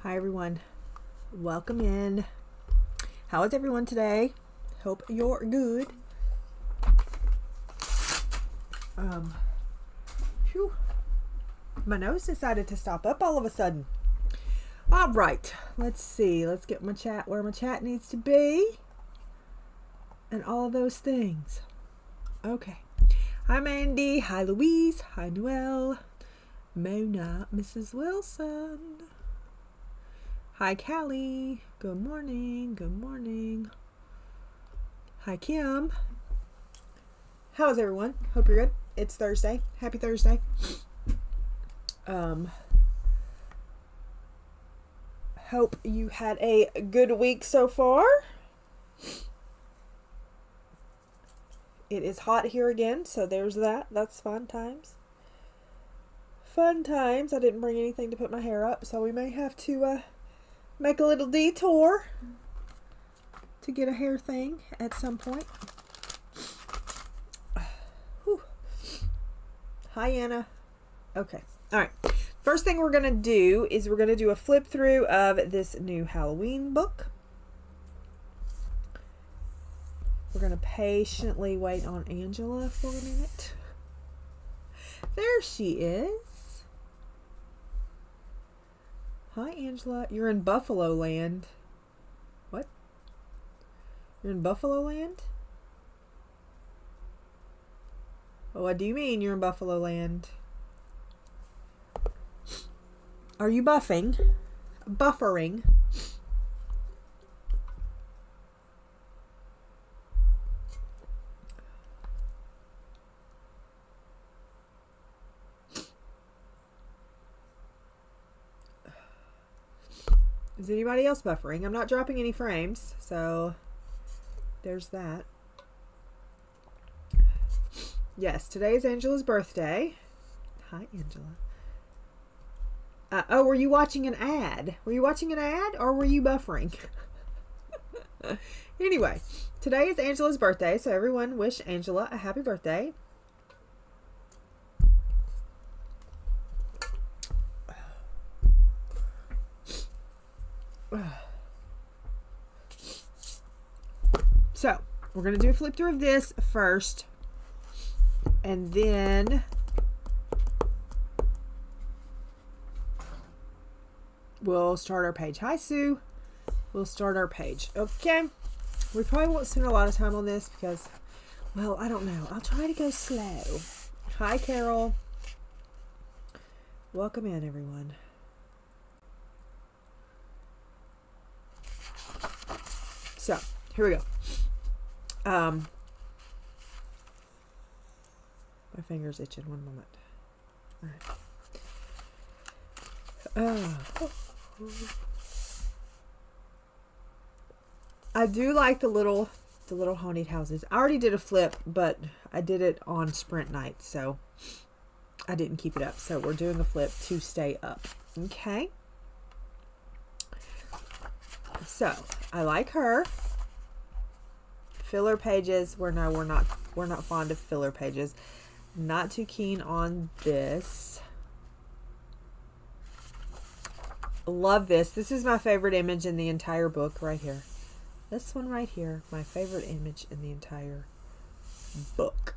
Hi everyone, welcome in. How is everyone today? Hope you're good. Phew. My nose decided to stop up all of a sudden. All right, let's see. Let's get my chat where my chat needs to be. And all those things. Okay. Hi Mandy. Hi Louise. Hi Noelle. Mona. Mrs. Wilson. Hi Callie. Good morning. Good morning. Hi Kim. How is everyone? Hope you're good. It's Thursday. Happy Thursday. Hope you had a good week so far. It is hot here again, so there's that. That's fun times. Fun times. I didn't bring anything to put my hair up, so we may have to make a little detour to get a hair thing at some point. Whew. Hi, Anna. Okay. All right. First thing we're going to do is we're going to do a flip through of this new Halloween book. We're going to patiently wait on Angela for a minute. There she is. Hi, Angela. You're in Buffalo Land. What? You're in Buffalo Land? What do you mean you're in Buffalo Land? Are you buffing? Buffering? Is anybody else buffering? I'm not dropping any frames, so there's that. Yes, today is Angela's birthday. Hi, Angela. Oh, were you watching an ad? Were you watching an ad or were you buffering? Anyway, today is Angela's birthday, so everyone wish Angela a happy birthday. So, we're going to do a flip through of this first, and then we'll start our page. Hi, Sue. We'll start our page. Okay. We probably won't spend a lot of time on this because, well, I don't know. I'll try to go slow. Hi, Carol. Welcome in, everyone. So, here we go. My finger's itching. One moment. All right. I do like the little haunted houses. I already did a flip, but I did it on sprint night, so I didn't keep it up. So we're doing a flip to stay up. Okay. So I like her. Filler pages. We're not fond of filler pages. Not too keen on this. Love this. This is my favorite image in the entire book right here. This one right here, my favorite image in the entire book.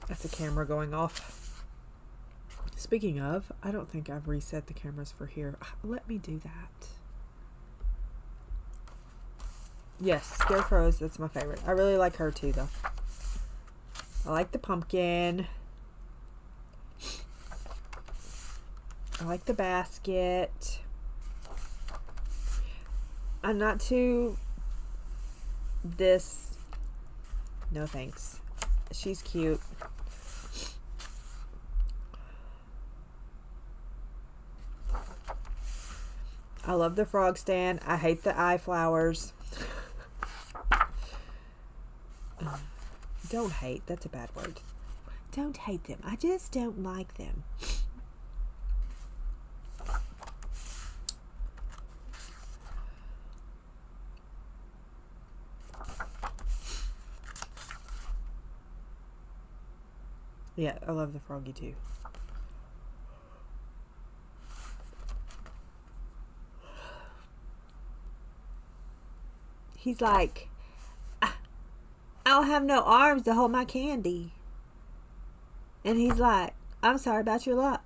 That's a camera going off. Speaking of, I don't think I've reset the cameras for here. Let me do that. Yes, Scarecrows, that's my favorite. I really like her too, though. I like the pumpkin. I like the basket. I'm not too... This... No thanks. She's cute. I love the frog stand. I hate the eye flowers. Don't hate. That's a bad word. Don't hate them. I just don't like them. Yeah, I love the froggy too. He's like, I don't have no arms to hold my candy. And he's like, I'm sorry about your luck.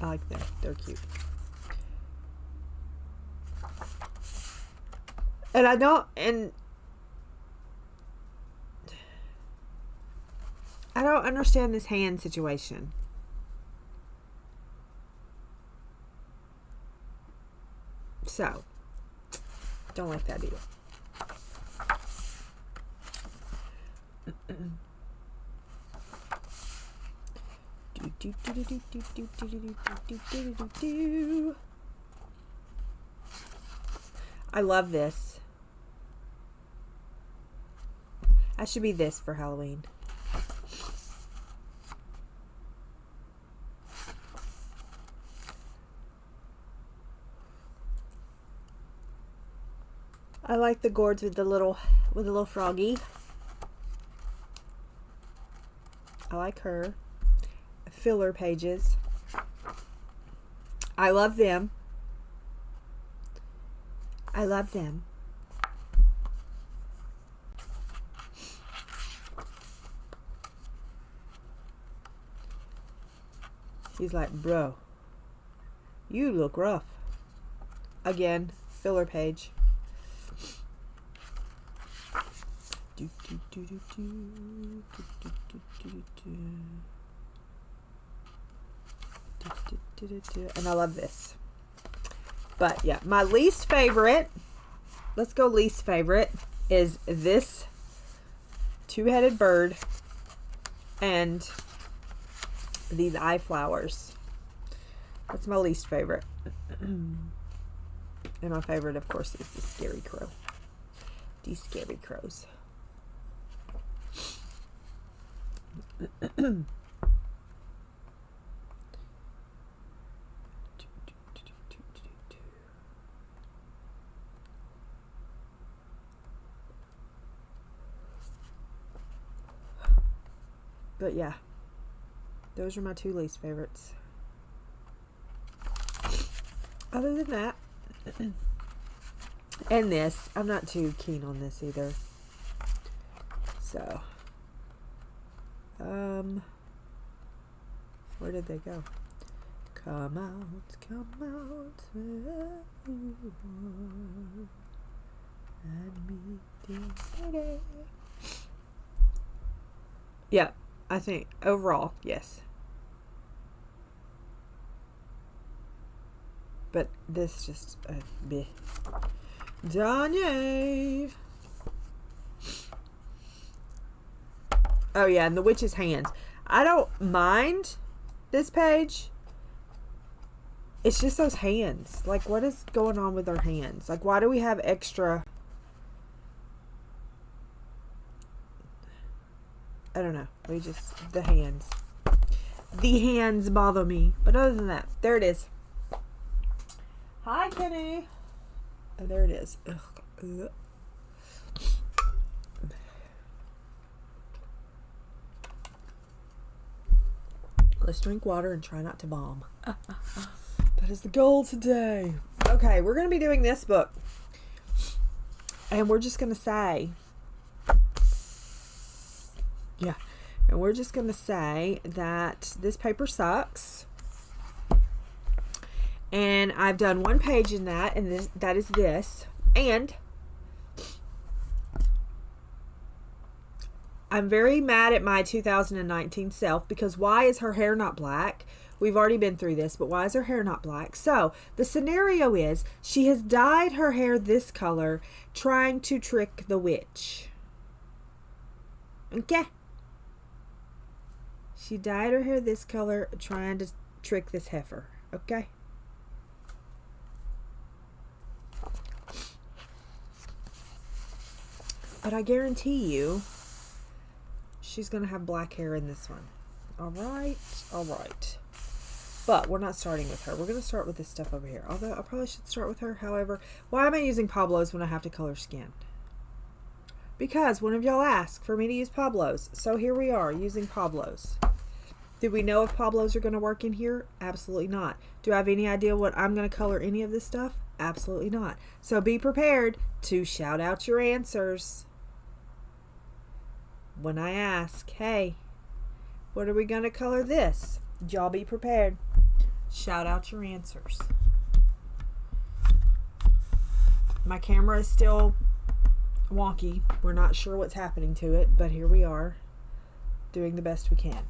I like them. They're cute. And I don't understand this hand situation. So, don't like that either. I love this. I should be this for Halloween. I like the gourds with the little froggy. I like her. Filler pages. I love them. I love them. He's like, bro, you look rough. Again, filler page. And I love this. But yeah, my least favorite, let's go least favorite, is this two-headed bird and these eye flowers. That's my least favorite. And my favorite, of course, is the scary crow. These scary crows. But yeah, those are my two least favorites. Other than that, and this, I'm not too keen on this either. So, where did they go? Come out, wherever you are, and meet in city. Yeah, I think overall, yes. But this just bleh. Danye. Oh yeah, and the witch's hands. I don't mind this page. It's just those hands. Like, what is going on with our hands? Like, why do we have extra? I don't know. We just, the hands. The hands bother me. But other than that, there it is. Hi, Kenny. Oh, there it is. Ugh. Let's drink water and try not to bomb. That is the goal today. Okay, we're going to be doing this book. And we're just going to say... Yeah. And we're just going to say that this paper sucks. And I've done one page in that, and that is this. And I'm very mad at my 2019 self because why is her hair not black? We've already been through this, but why is her hair not black? So the scenario is she has dyed her hair this color trying to trick the witch. Okay. She dyed her hair this color trying to trick this heifer. Okay. But I guarantee you, she's going to have black hair in this one. All right. All right. But we're not starting with her. We're going to start with this stuff over here. Although I probably should start with her. However, why am I using Pablos when I have to color skin? Because one of y'all asked for me to use Pablos. So here we are using Pablos. Did we know if Pablos are going to work in here? Absolutely not. Do I have any idea what I'm going to color any of this stuff? Absolutely not. So be prepared to shout out your answers when I ask, hey, what are we going to color this? Y'all be prepared. Shout out your answers. My camera is still wonky. We're not sure what's happening to it, but here we are doing the best we can.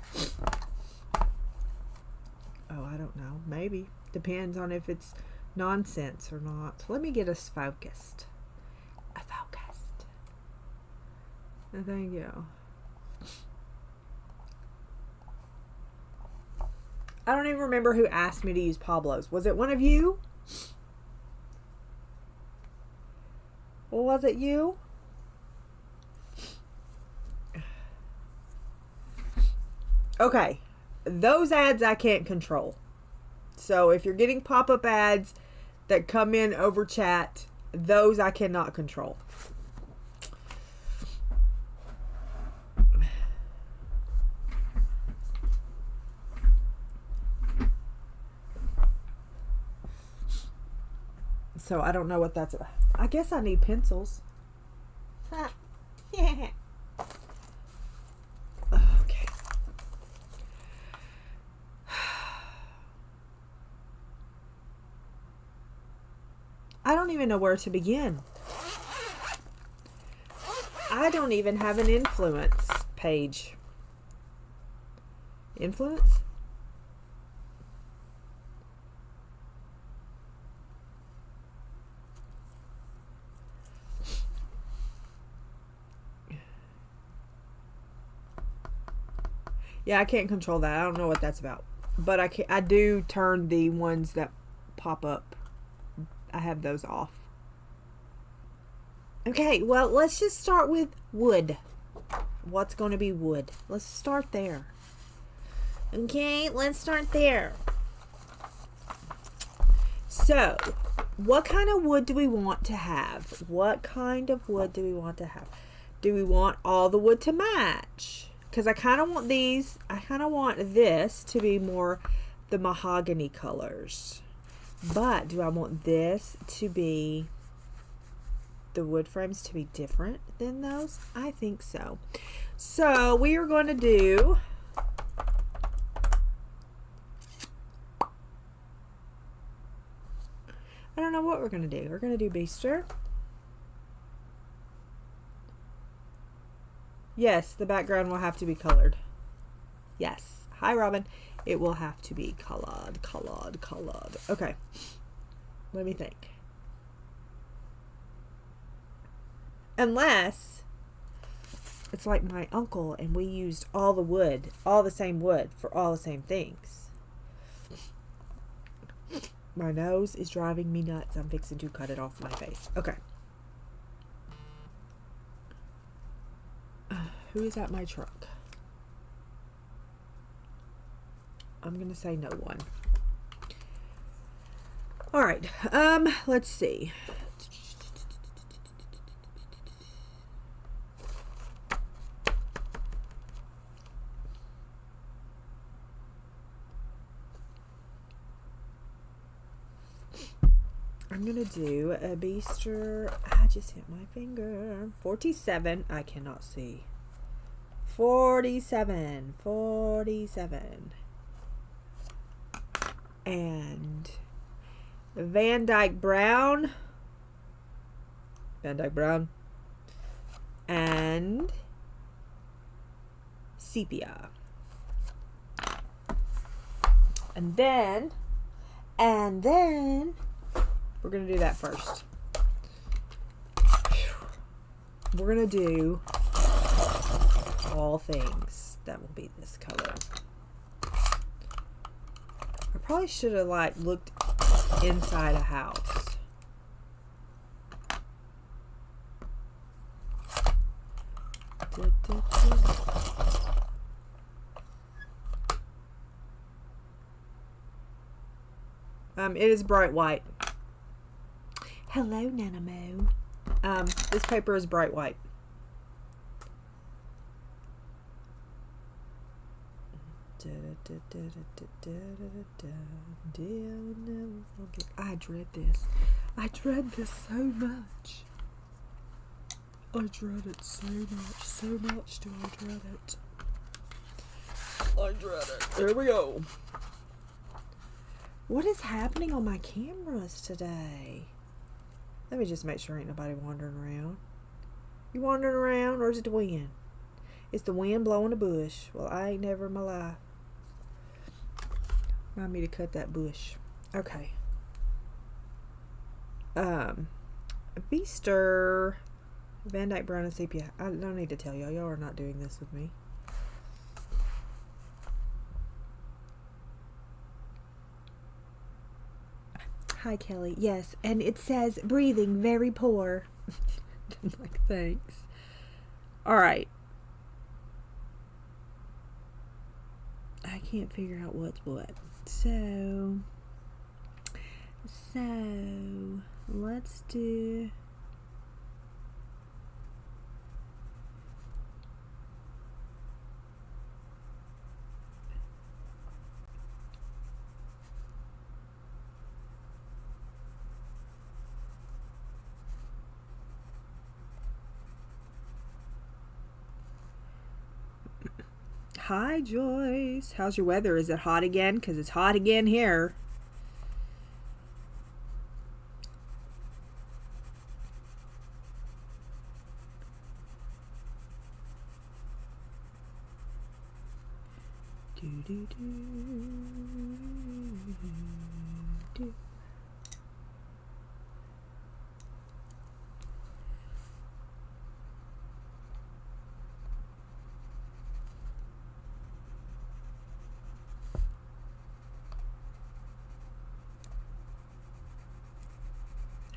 Oh, I don't know. Maybe. Depends on if it's nonsense or not. Let me get us focused. Focused. There you go. I don't even remember who asked me to use Pablos. Was it one of you? Or was it you? Okay. Those ads I can't control. So if you're getting pop-up ads that come in over chat, those I cannot control. So I don't know what that's about. I guess I need pencils. Yeah. Okay. I don't even know where to begin. I don't even have an influence page. Influence? Yeah, I can't control that. I don't know what that's about. But I do turn the ones that pop up. I have those off. Okay, well, let's just start with wood. What's going to be wood? Let's start there. Okay, let's start there. So, what kind of wood do we want to have? What kind of wood do we want to have? Do we want all the wood to match? Because I kind of want these, I kind of want this to be more the mahogany colors. But do I want this to be, the wood frames to be different than those? I think so. So we are going to do, I don't know what we're going to do. We're going to do Beaster. Yes, the background will have to be colored. Yes. Hi, Robin. It will have to be colored. Okay. Let me think. Unless it's like my uncle and we used all the wood, all the same wood for all the same things. My nose is driving me nuts. I'm fixing to cut it off my face. Okay. Who is at my truck? I'm going to say no one. All right. Let's see. I'm going to do a Beaster. I just hit my finger. 47. I cannot see. 47. And Van Dyke Brown. And Sepia. And then we're going to do that first. We're going to do all things that will be this color. I probably should have like looked inside a house. It is bright white. Hello, Nanamo. This paper is bright white. I dread this. I dread this so much. I dread it so much. So much do I dread it. I dread it. There we go. What is happening on my cameras today? Let me just make sure ain't nobody wandering around. You wandering around, or is it the wind? It's the wind blowing the bush. Well, I ain't never in my life. Remind me to cut that bush. Okay. Beaster, Van Dyke Brown and Sepia. I don't need to tell y'all. Y'all are not doing this with me. Hi, Kelly. Yes, and it says breathing very poor. Like, thanks. All right. I can't figure out what's what. So let's do. Hi, Joyce. How's your weather? Is it hot again? Because it's hot again here.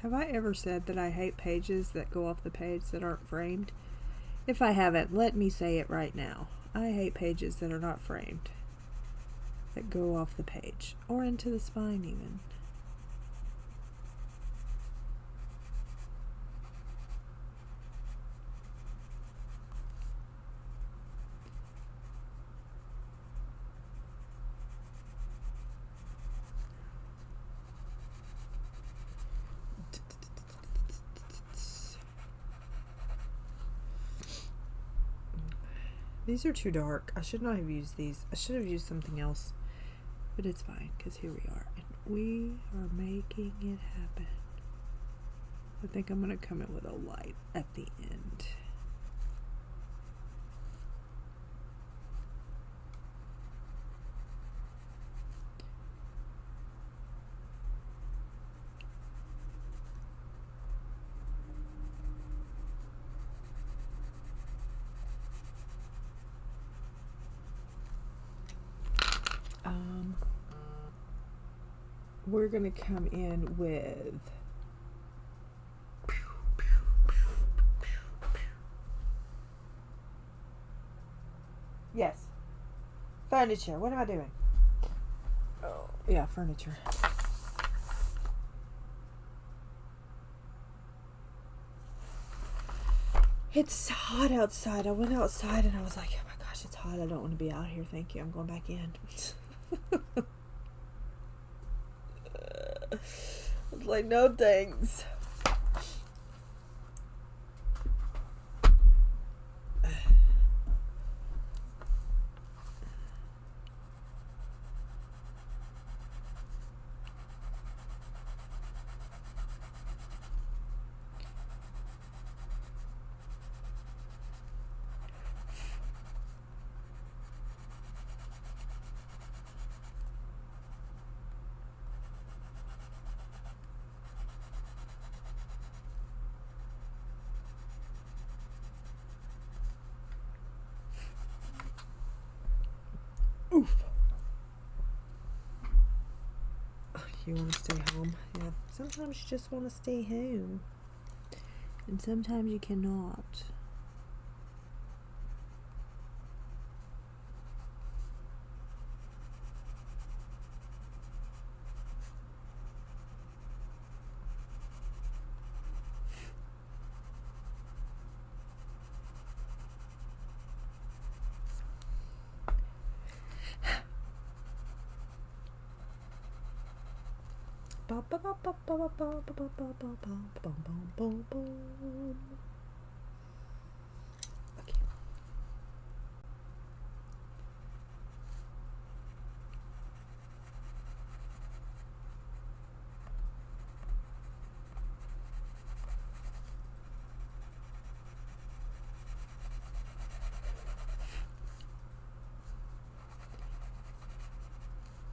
Have I ever said that I hate pages that go off the page that aren't framed? If I haven't, let me say it right now. I hate pages that are not framed, that go off the page, or into the spine even. These are too dark. I should not have used these. I should have used something else. But it's fine, because here we are. And we are making it happen. I think I'm going to come in with a light at the end. We're going to come in with yes, furniture. What am I doing? Oh, yeah, furniture. It's hot outside. I went outside and I was like, oh my gosh, it's hot. I don't want to be out here. Thank you. I'm going back in. I was like, no thanks. Oof. You want to stay home? Yeah. Sometimes you just want to stay home. And sometimes you cannot.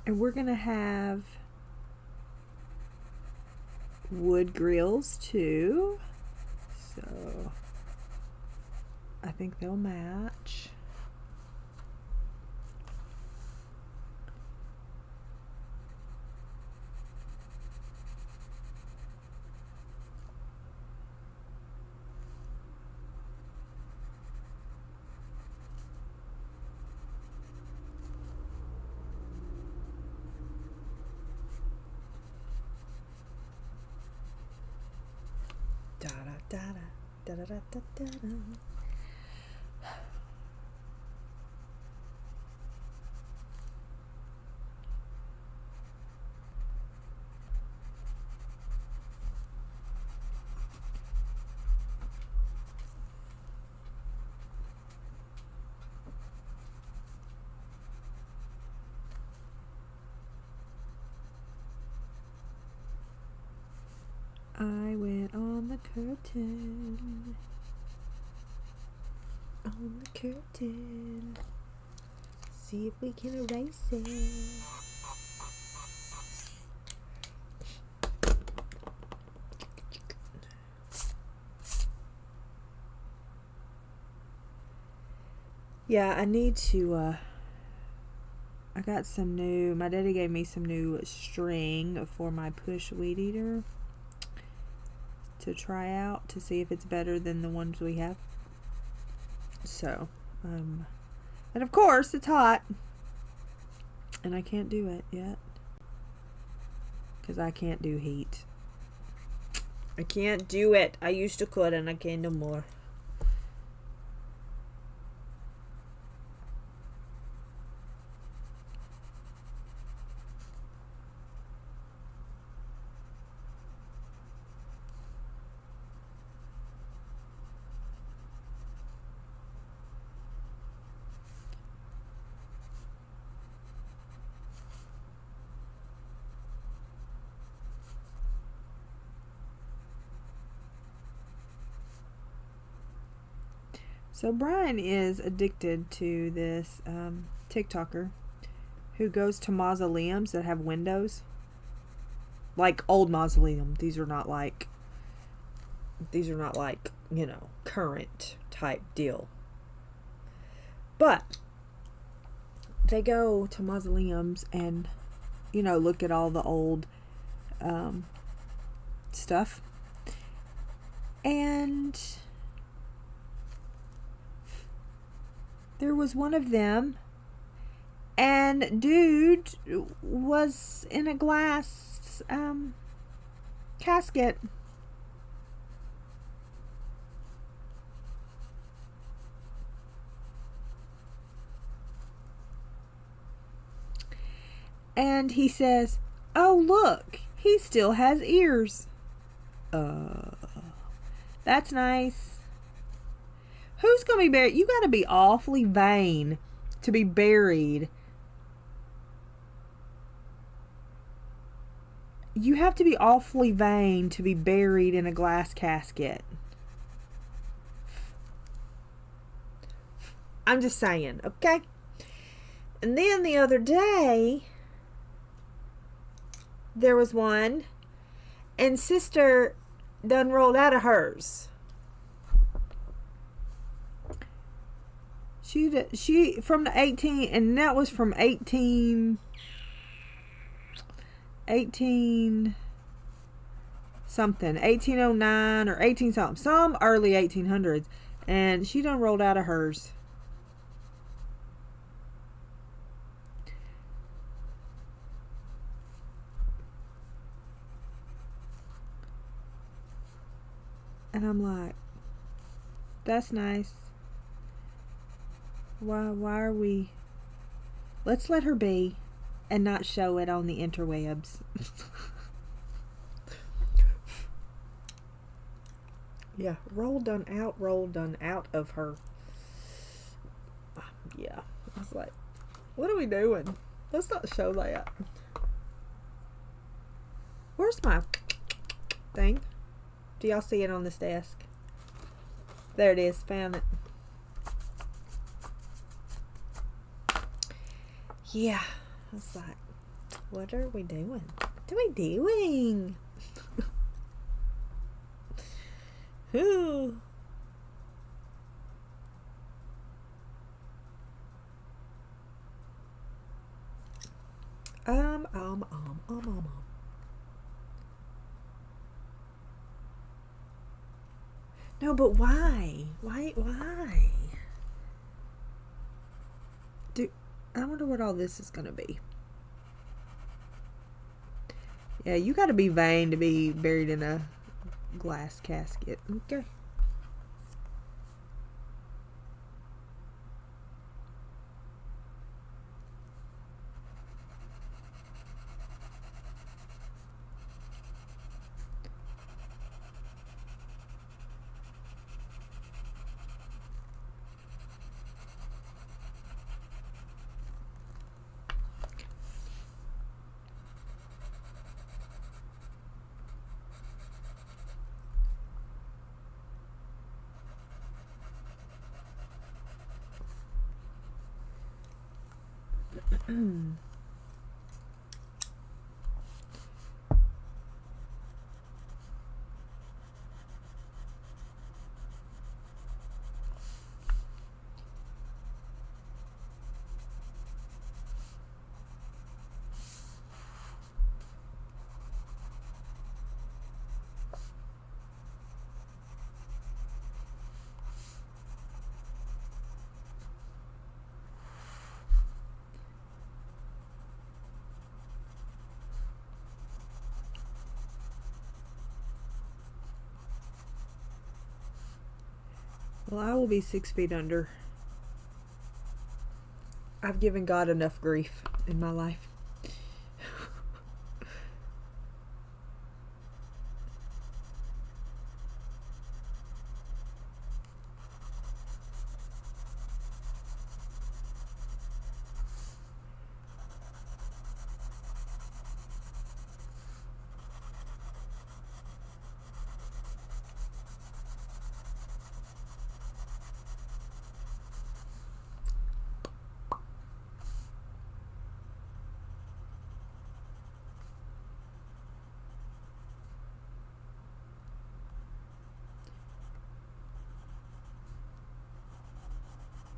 And we're gonna have wood grills too, so I think they'll match. Da da da da da da da da. I went on the curtain. On the curtain. See if we can erase it. Yeah, I need to, I got some new, my daddy gave me some new string for my push weed eater to try out to see if it's better than the ones we have. So, and of course it's hot and I can't do it yet because I can't do heat. I can't do it. I used to could and I can't no more. So Brian is addicted to this TikToker who goes to mausoleums that have windows. Like old mausoleum. These are not like, you know, current type deal. But they go to mausoleums and, you know, look at all the old stuff. And there was one of them, and dude was in a glass casket. And he says, "Oh, look, he still has ears. That's nice. Who's gonna be buried? You gotta be awfully vain to be buried. You have to be awfully vain to be buried in a glass casket. I'm just saying, okay?" And then the other day, there was one, and sister done rolled out of hers. She from the 18, and that was from 18 something, 1809 or 18 something, some early 1800s, and she done rolled out of hers. And I'm like, that's nice. Why are we? Let's let her be and not show it on the interwebs. Yeah, roll done out of her. Yeah, I was like, what are we doing? Let's not show that. Where's my thing? Do y'all see it on this desk? There it is. Found it. Yeah, I was like, what are we doing? What are we doing? Ooh. Um. No, but why? Why? I wonder what all this is gonna be. Yeah, you gotta be vain to be buried in a glass casket. Okay. Well, I will be 6 feet under. I've given God enough grief in my life.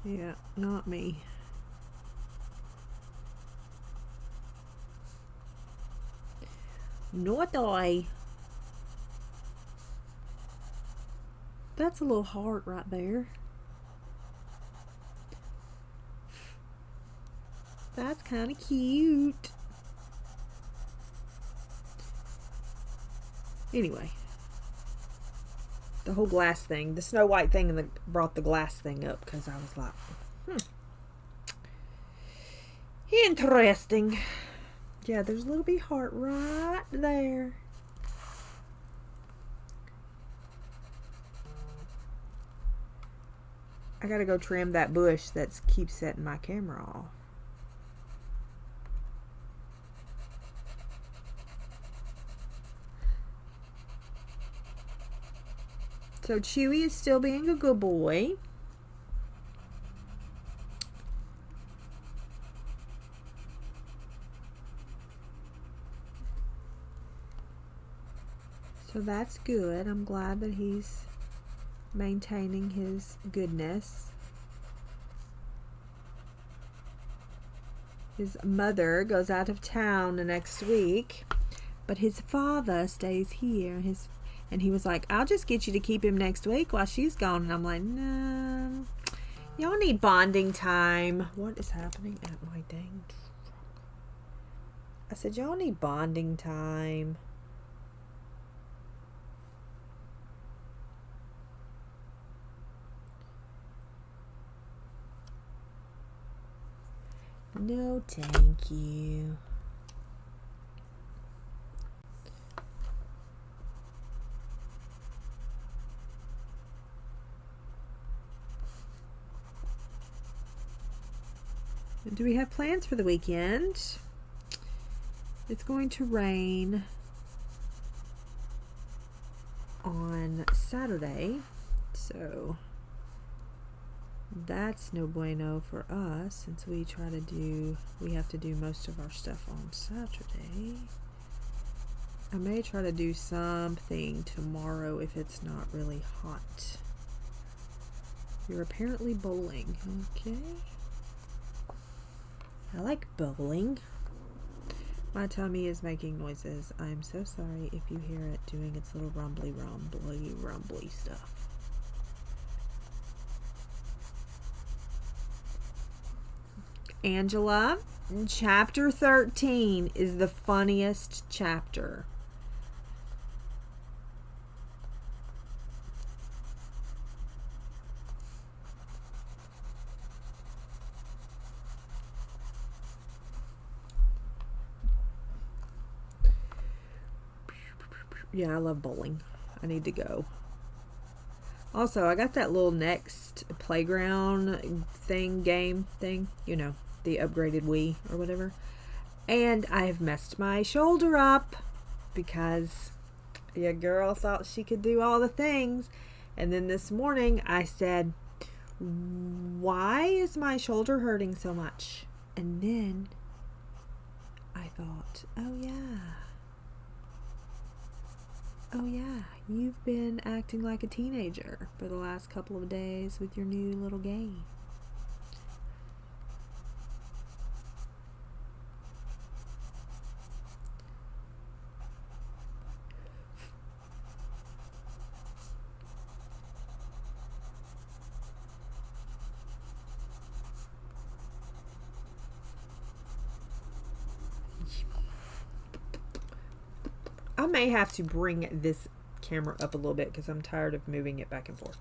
Yeah, not me. Not I. That's a little heart right there. That's kind of cute. Anyway. The whole glass thing. The Snow White thing brought the glass thing up because I was like, interesting. Yeah, there's a little bit heart right there. I gotta go trim that bush that keeps setting my camera off. So Chewy is still being a good boy. So that's good. I'm glad that he's maintaining his goodness. His mother goes out of town the next week, but his father stays here. And he was like, I'll just get you to keep him next week while she's gone. And I'm like, no. Y'all need bonding time. What is happening at my dang truck? I said, y'all need bonding time. No, thank you. Do we have plans for the weekend? It's going to rain on Saturday, so that's no bueno for us since we have to do most of our stuff on Saturday. I may try to do something tomorrow if it's not really hot. You're apparently bowling. Okay. I like bowling. My tummy is making noises. I'm so sorry if you hear it doing its little rumbly stuff. Angela, chapter 13 is the funniest chapter. Yeah, I love bowling. I need to go. Also, I got that little next playground game thing, you know, the upgraded Wii or whatever. And I have messed my shoulder up because your girl thought she could do all the things. And then this morning I said, why is my shoulder hurting so much? And then I thought, oh yeah, you've been acting like a teenager for the last couple of days with your new little game. I may have to bring this camera up a little bit because I'm tired of moving it back and forth.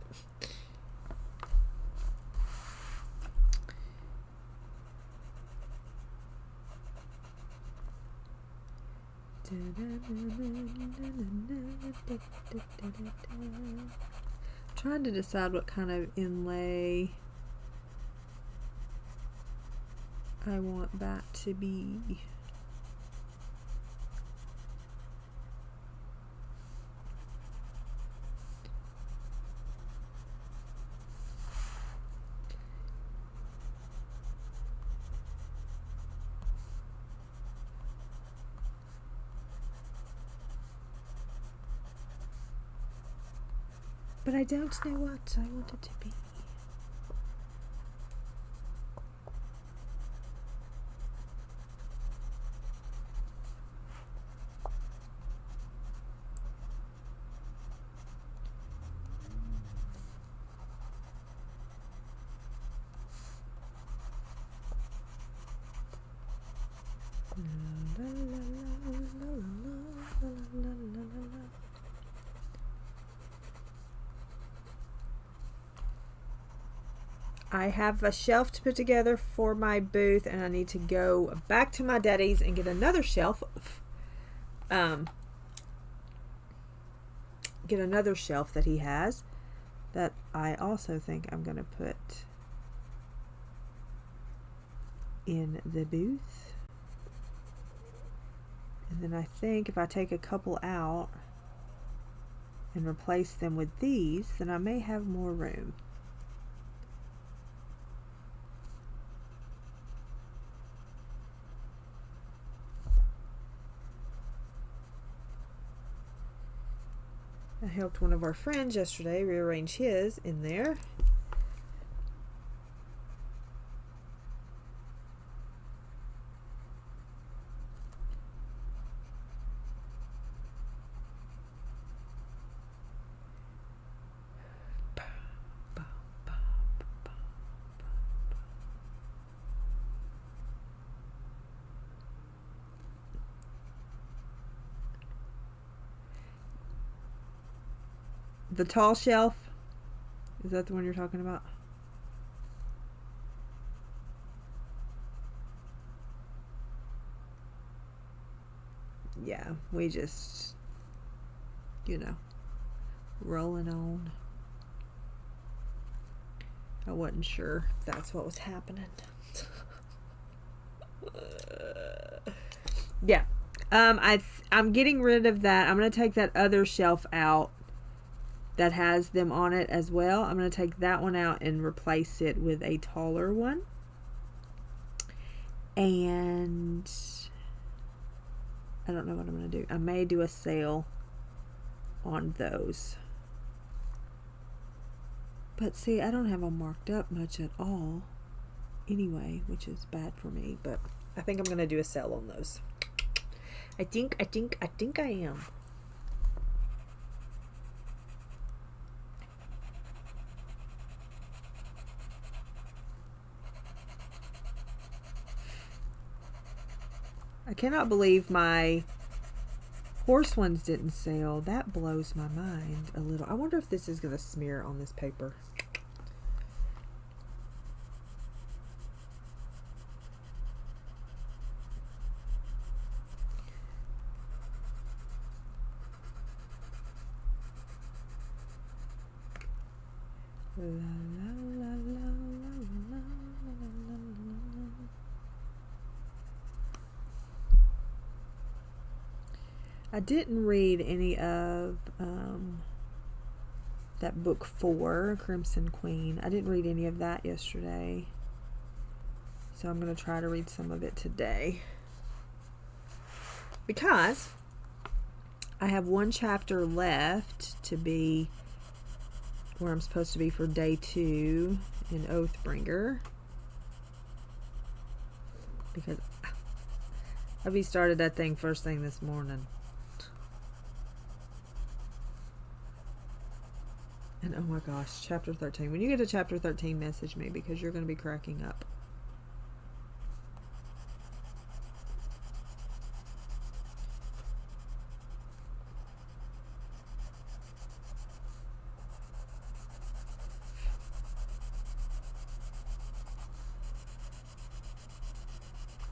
I'm trying to decide what kind of inlay I want that to be. But I don't know what I want it to be. I have a shelf to put together for my booth, and I need to go back to my daddy's and get another shelf. Get another shelf that he has that I also think I'm going to put in the booth. And then I think if I take a couple out and replace them with these, then I may have more room. I helped one of our friends yesterday rearrange his in there. The tall shelf, is that the one you're talking about? Yeah, we just, you know, rolling on. I wasn't sure if that's what was happening. Yeah. I'm getting rid of that. I'm going to take that other shelf out that has them on it as well. I'm going to take that one out and replace it with a taller one. And I don't know what I'm going to do. I may do a sale on those. But see, I don't have them marked up much at all anyway, which is bad for me. But I think I'm going to do a sale on those. I think I am. I cannot believe my horse ones didn't sell. That blows my mind a little. I wonder if this is going to smear on this paper. I didn't read any of that book 4, Crimson Queen. I didn't read any of that yesterday. So I'm going to try to read some of it today. Because I have one chapter left to be where I'm supposed to be for day 2 in Oathbringer. Because I started that thing first thing this morning. And oh my gosh, chapter 13. When you get to chapter 13, message me because you're going to be cracking up.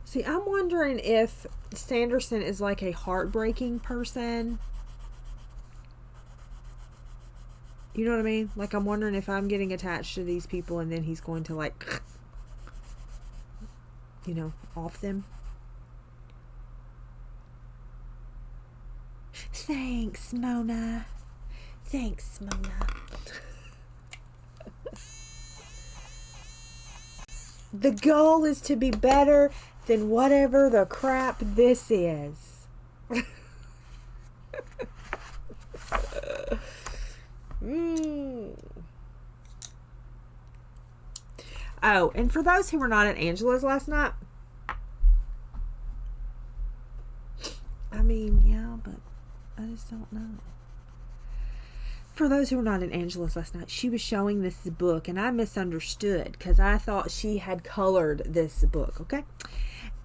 See, I'm wondering if Sanderson is like a heartbreaking person. You know what I mean? Like, I'm wondering if I'm getting attached to these people and then he's going to, like, you know, off them. Thanks, Mona. Thanks, Mona. The goal is to be better than whatever the crap this is. Oh, and for those who were not at Angela's last night, I mean, yeah, but I just don't know. For those who were not at Angela's last night, she was showing this book, and I misunderstood because I thought she had colored this book, okay?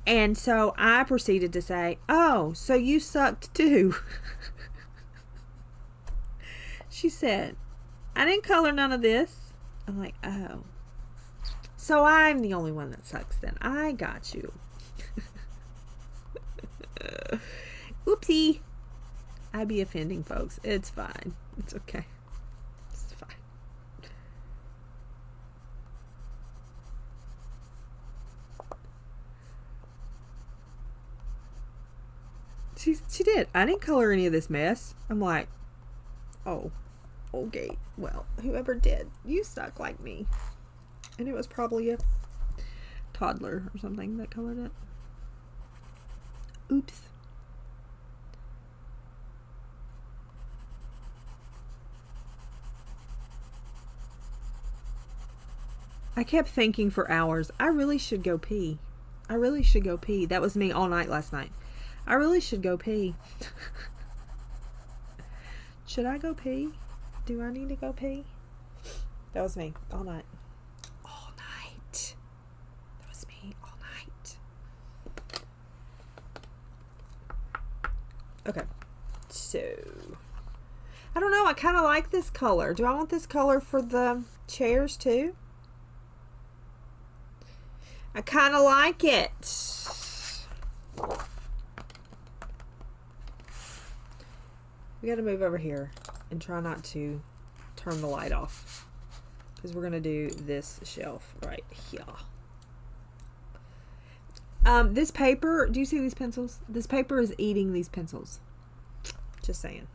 And so I proceeded to say, oh, so you sucked too. She said, I didn't color none of this. I'm like, oh. So I'm the only one that sucks then. I got you. Oopsie. I be offending folks. It's fine. It's okay. It's fine. She did. I didn't color any of this mess. I'm like, oh, okay. Well, whoever did, you suck like me. And it was probably a toddler or something that colored it. Oops. I kept thinking for hours, I really should go pee. I really should go pee. That was me all night last night. I really should go pee. Should I go pee? Do I need to go pee? That was me all night. All night. That was me all night. Okay. So, I don't know. I kind of like this color. Do I want this color for the chairs too? I kind of like it. We got to move over here and try not to turn the light off because we're going to do this shelf right here. This paper, do you see these pencils? This paper is eating these pencils. Just saying.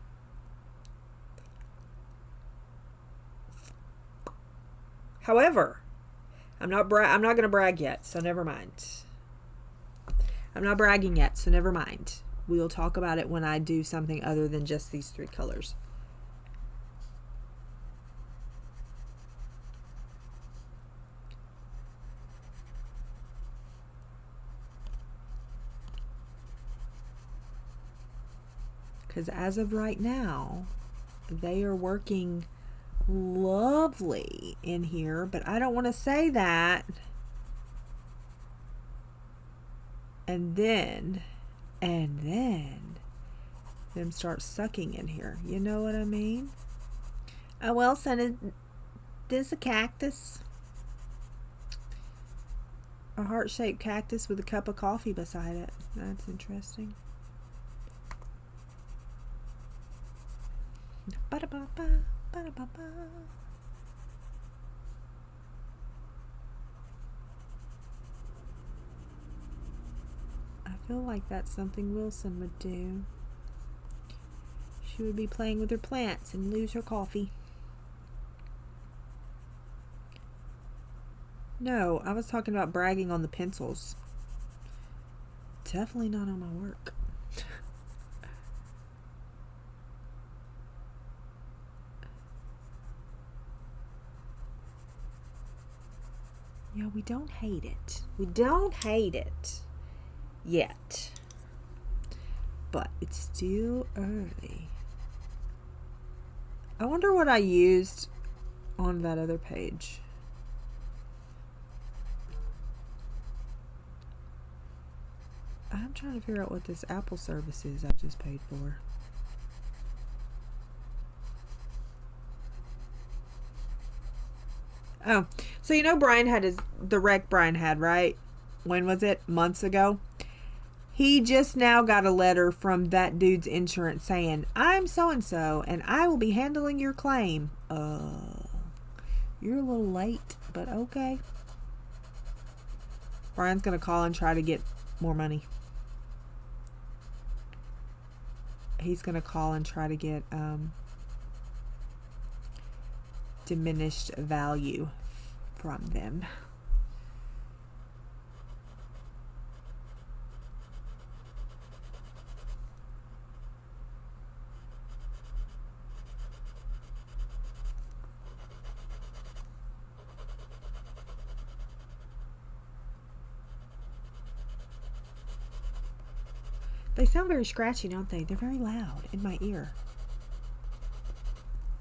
However, I'm not going to brag yet, so never mind. I'm not bragging yet, so never mind. We'll talk about it when I do something other than just these 3 colors. Because as of right now, they are working lovely in here, but I don't want to say that and then them start sucking in here. You know what I mean? Oh, well, son, is this a cactus? A heart-shaped cactus with a cup of coffee beside it. That's interesting. Ba-da-ba-ba, ba-da-ba-ba. I feel like that's something Wilson would do. She would be playing with her plants and lose her coffee. No, I was talking about bragging on the pencils. Definitely not on my work. Yeah, we don't hate it. We don't hate it yet. But it's still early. I wonder what I used on that other page. I'm trying to figure out what this Apple service is I just paid for. Oh, so you know Brian had the wreck Brian had, right? When was it? Months ago? He just now got a letter from that dude's insurance saying, I'm so-and-so, and I will be handling your claim. You're a little late, but okay. Brian's going to call and try to get more money. He's going to call and try to get diminished value from them. They sound very scratchy, don't they? They're very loud in my ear.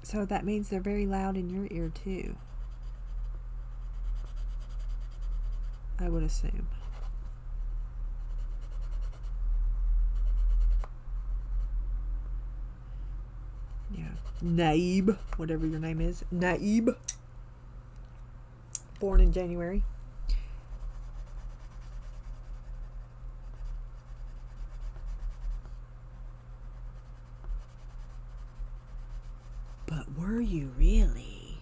So that means they're very loud in your ear too. I would assume. Yeah. Naib, whatever your name is. Naib. Born in January. But were you really?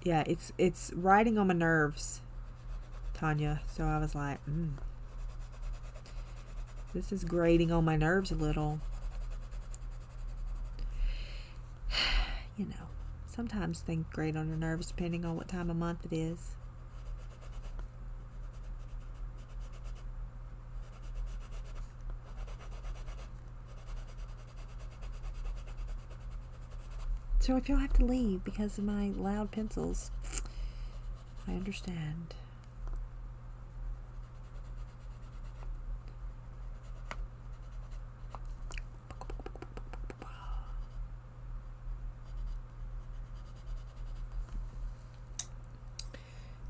Yeah, it's riding on my nerves, Tanya. So I was like, this is grating on my nerves a little. You know, sometimes things grate on your nerves depending on what time of month it is. So if you'll have to leave because of my loud pencils, I understand.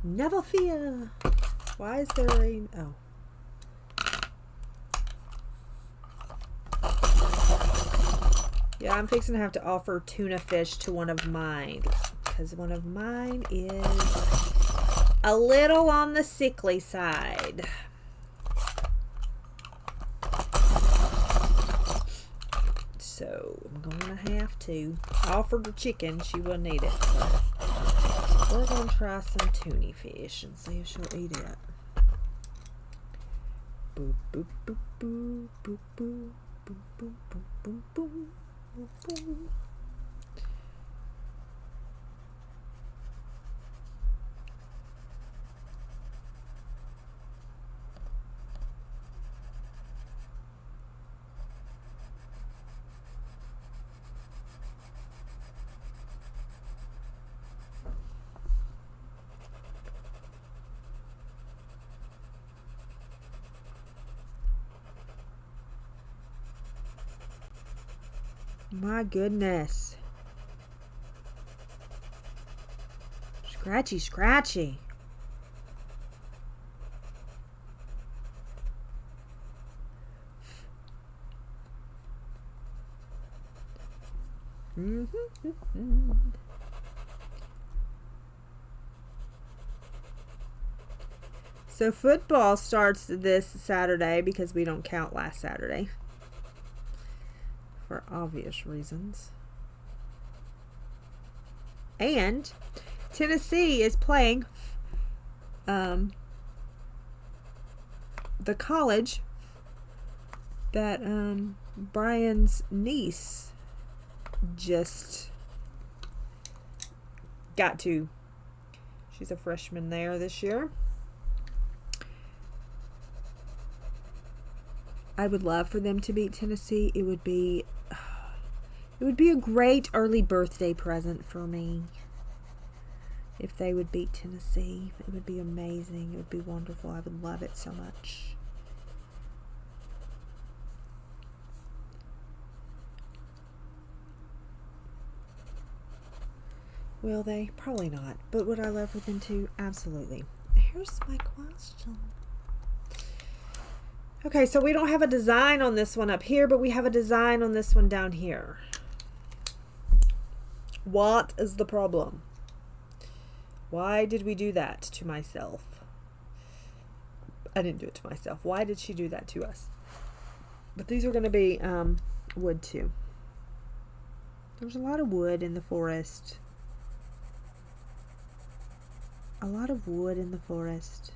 Never fear. Why is there rain? Oh. Yeah, I'm fixing to have to offer tuna fish to one of mine because one of mine is a little on the sickly side. So I'm going to have to offer the chicken. She wouldn't eat it. So we're going to try some tuna fish and see if she'll eat it. Boop, boop, boop, boop, boop, boop, boop, boop, boop, boop, boop, boop. My goodness. Scratchy, scratchy. So football starts this Saturday because we don't count last Saturday. For obvious reasons. And Tennessee is playing the college that Brian's niece just got to. She's a freshman there this year. I would love for them to beat Tennessee. It would be a great early birthday present for me if they would beat Tennessee. It would be amazing. It would be wonderful. I would love it so much. Will they? Probably not. But would I love for them to? Absolutely. Here's my question. Okay, so we don't have a design on this one up here, but we have a design on this one down here. What is the problem? Why did we do that to myself? I didn't do it to myself. Why did she do that to us? But these are going to be wood too. There's a lot of wood in the forest. A lot of wood in the forest.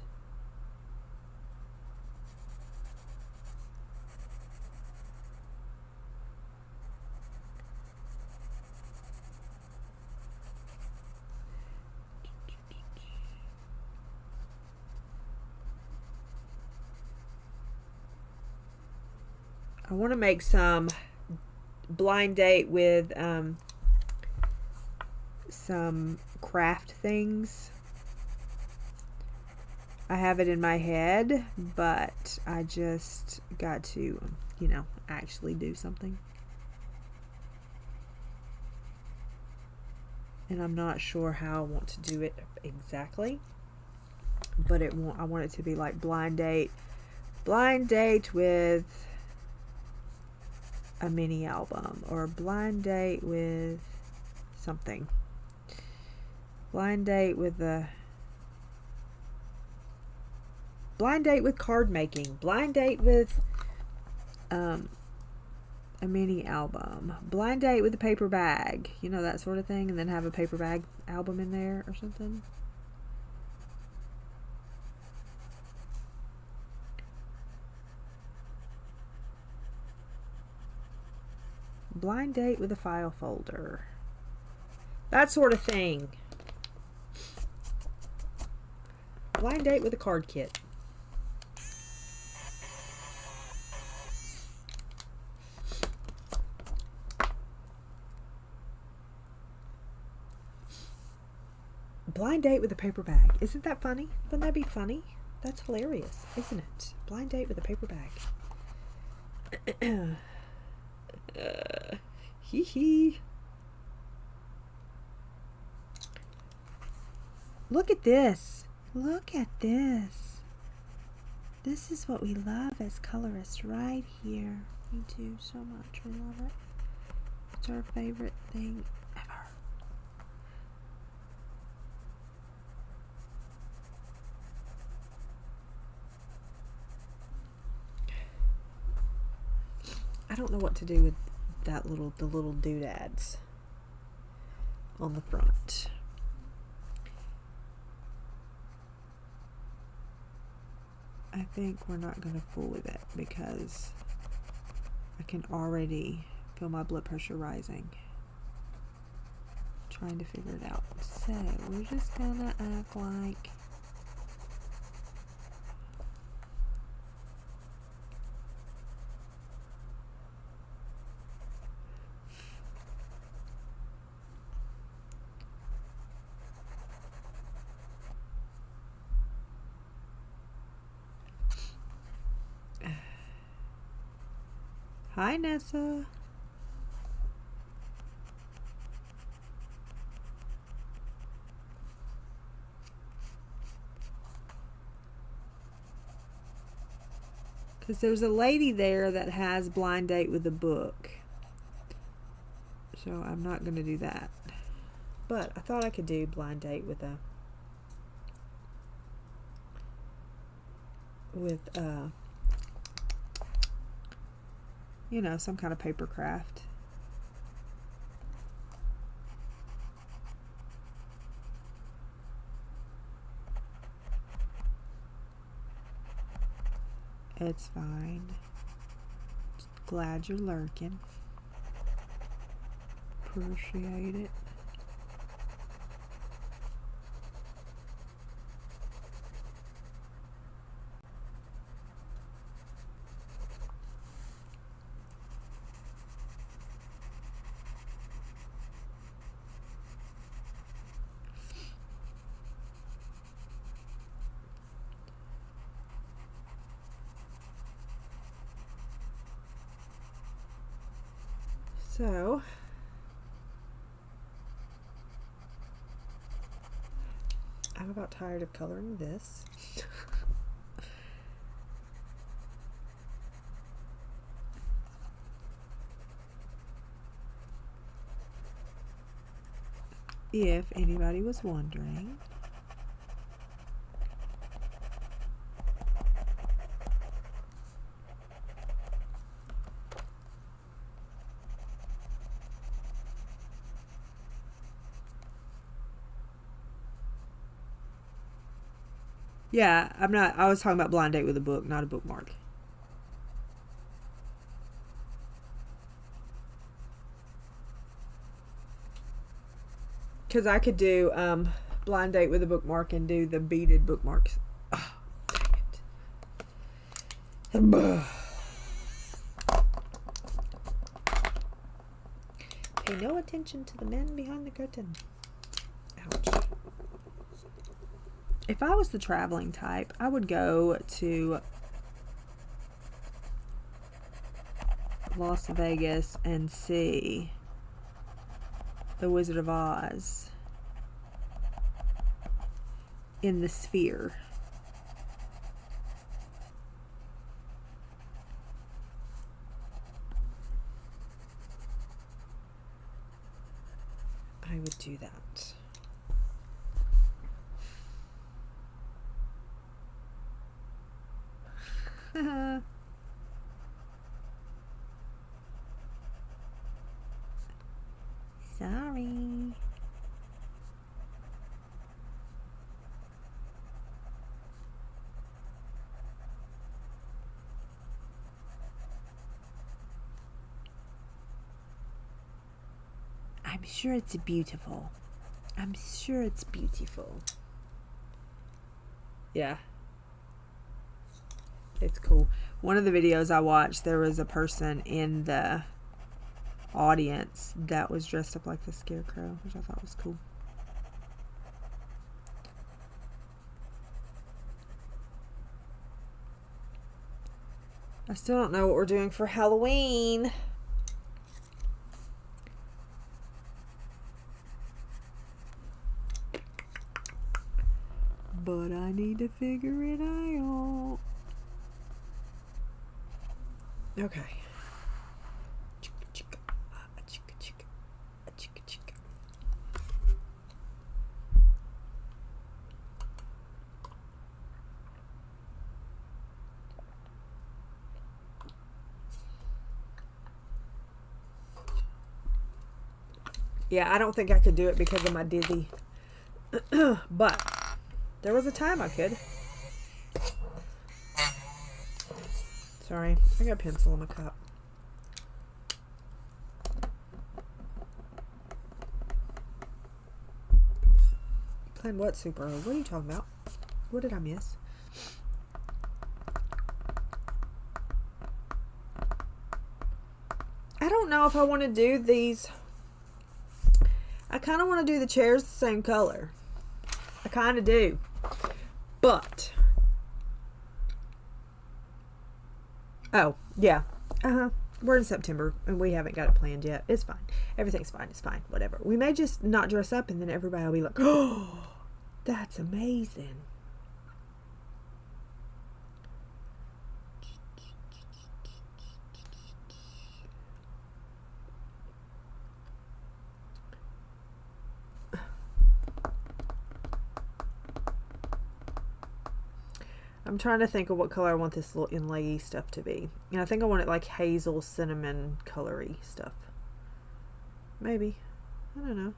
I want to make some blind date with some craft things. I have it in my head, but I just got to, you know, actually do something. And I'm not sure how I want to do it exactly, but I want it to be like blind date with a mini album, or a blind date with something. Blind date with card making. Blind date with a mini album. Blind date with a paper bag. You know, that sort of thing. And then have a paper bag album in there or something. Blind date with a file folder. That sort of thing. Blind date with a card kit. Blind date with a paper bag. Isn't that funny? Wouldn't that be funny? That's hilarious, isn't it? Blind date with a paper bag. Hee hee. Look at this. Look at this. This is what we love as colorists right here. We do so much. We love it. It's our favorite thing ever. I don't know what to do with the little doodads on the front. I think we're not going to fool with it because I can already feel my blood pressure rising. Trying to figure it out. So we're just going to act like hi, Nessa. Because there's a lady there that has blind date with a book. So I'm not going to do that. But I thought I could do blind date with you know, some kind of paper craft. It's fine. Just glad you're lurking. Appreciate it. So, I'm about tired of coloring this. If anybody was wondering. Yeah, I was talking about blind date with a book, not a bookmark. Because I could do blind date with a bookmark and do the beaded bookmarks. Oh, dang it. Pay no attention to the men behind the curtain. Ouch. If I was the traveling type, I would go to Las Vegas and see The Wizard of Oz in the Sphere. I would do that. Sorry. I'm sure it's beautiful. I'm sure it's beautiful. Yeah. It's cool. One of the videos I watched, there was a person in the audience that was dressed up like the Scarecrow, which I thought was cool. I still don't know what we're doing for Halloween. But I need to figure it out. Okay. Yeah, I don't think I could do it because of my dizzy. But there was a time I could. Sorry, I got a pencil in my cup. Playing what super early? What are you talking about? What did I miss? I don't know if I want to do these. I kind of want to do the chairs the same color. I kind of do. But. Oh, yeah. We're in September and we haven't got it planned yet. It's fine. Everything's fine. It's fine. Whatever. We may just not dress up and then everybody will be like, oh, that's amazing. I'm trying to think of what color I want this little inlay stuff to be. And I think I want it like hazel, cinnamon, colory stuff. Maybe. I don't know.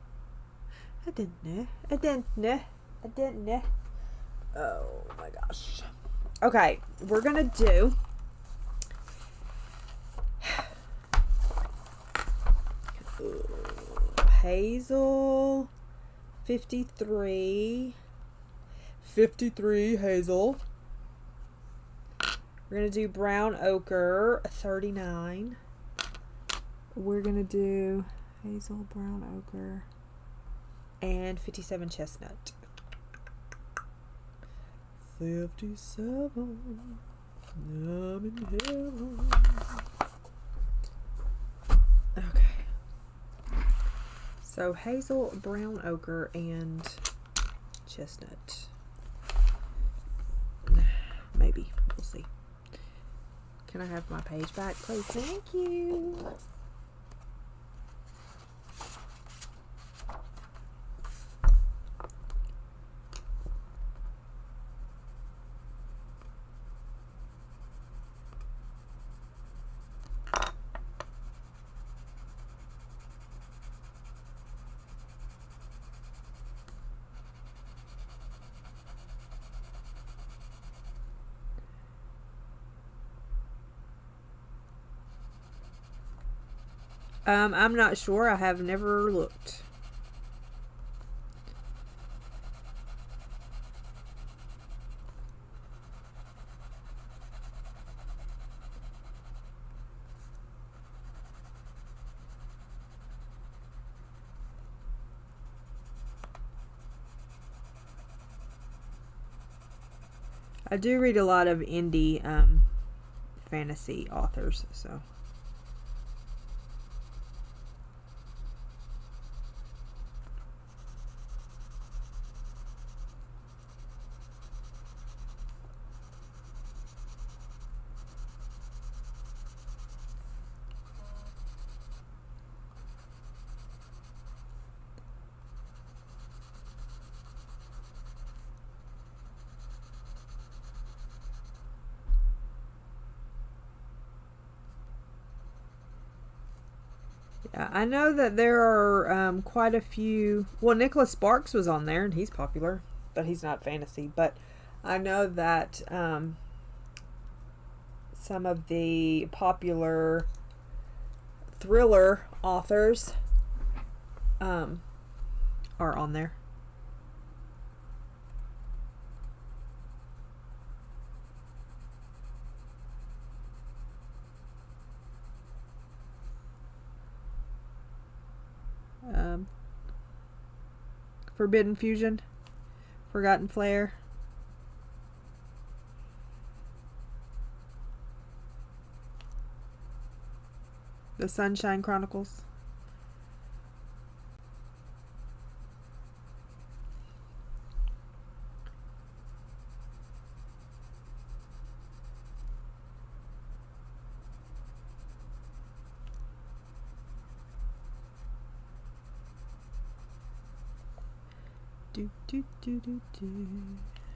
I didn't know. I didn't know. I didn't know. Oh my gosh. Okay, we're gonna do hazel 53 hazel. We're going to do brown ochre, 39. We're going to do hazel, brown ochre, and 57 chestnut. 57. I'm in heaven. Okay. So hazel, brown ochre, and chestnut. Maybe. We'll see. Can I have my page back, please? Thank you. I'm not sure. I have never looked. I do read a lot of indie fantasy authors, so. I know that there are quite a few. Well, Nicholas Sparks was on there, and he's popular, but he's not fantasy. But I know that some of the popular thriller authors are on there. Forbidden Fusion, Forgotten Flare, The Sunshine Chronicles.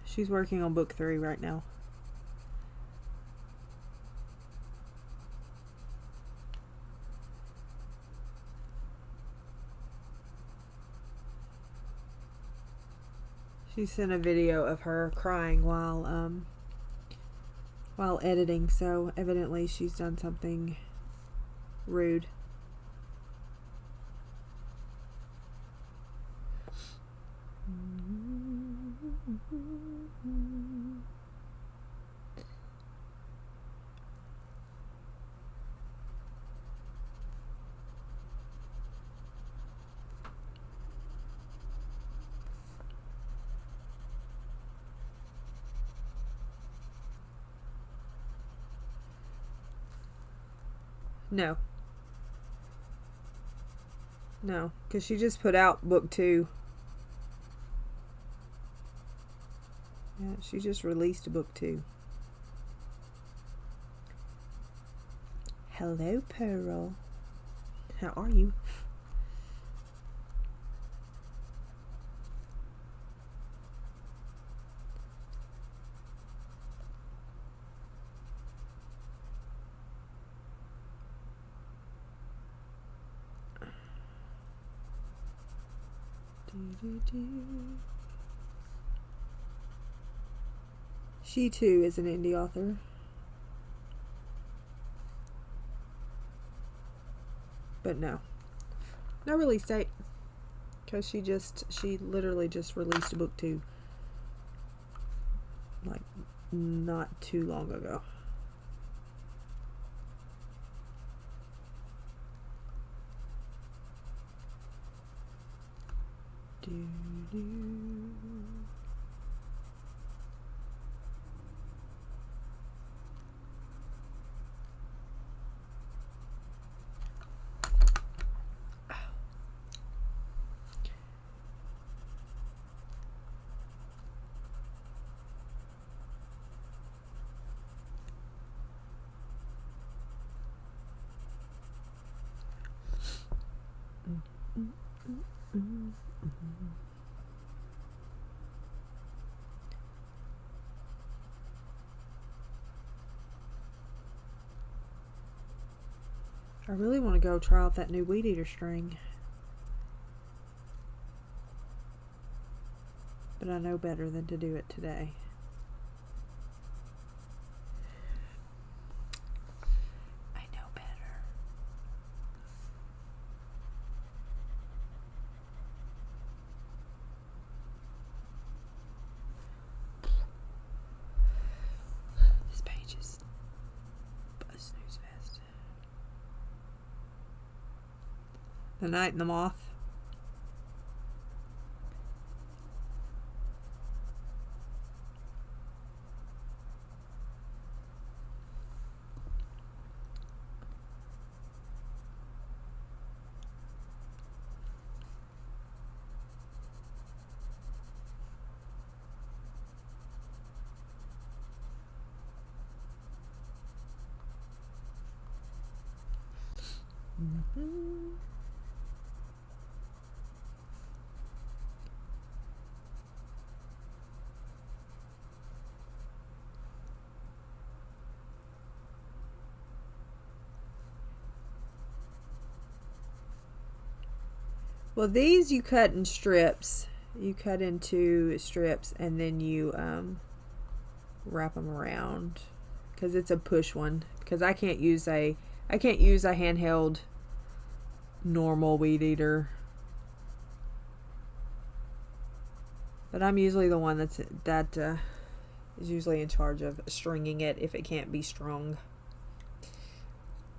She's working on book 3 right now. She sent a video of her crying while while editing, so evidently she's done something rude. No. No, because she just put out book 2. Yeah, she just released book 2. Hello, Pearl. How are you? She too is an indie author. But no release date, because she literally just released book 2 like not too long ago. I really want to go try out that new Weed Eater string, but I know better than to do it today. I know better. This page is a snooze fest. The Night and the Moth. Well, these you cut in strips. You cut into strips and then you wrap them around, because it's a push one. Because I can't use a handheld normal weed eater. But I'm usually the one that is usually in charge of stringing it if it can't be strung.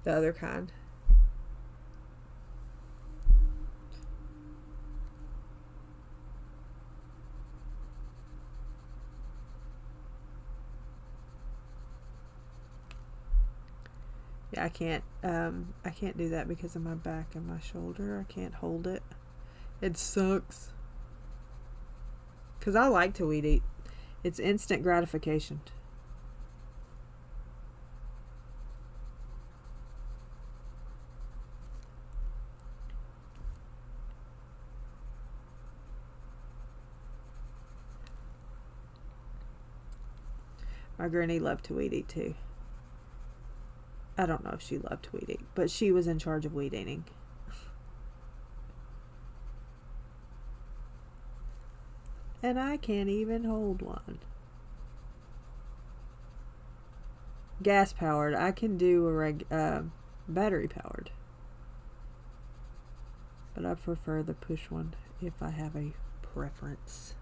The other kind. Yeah, I can't do that because of my back and my shoulder. I can't hold it. It sucks. Because I like to weed eat. It's instant gratification. My granny loved to weed eat too. I don't know if she loved weed eating, but she was in charge of weed eating. And I can't even hold one. gas powered. I can do a battery powered. But I prefer the push one if I have a preference.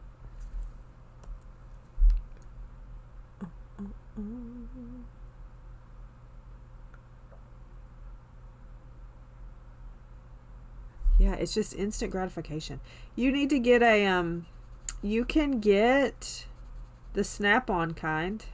Yeah, it's just instant gratification. You need to get a you can get the snap-on kind.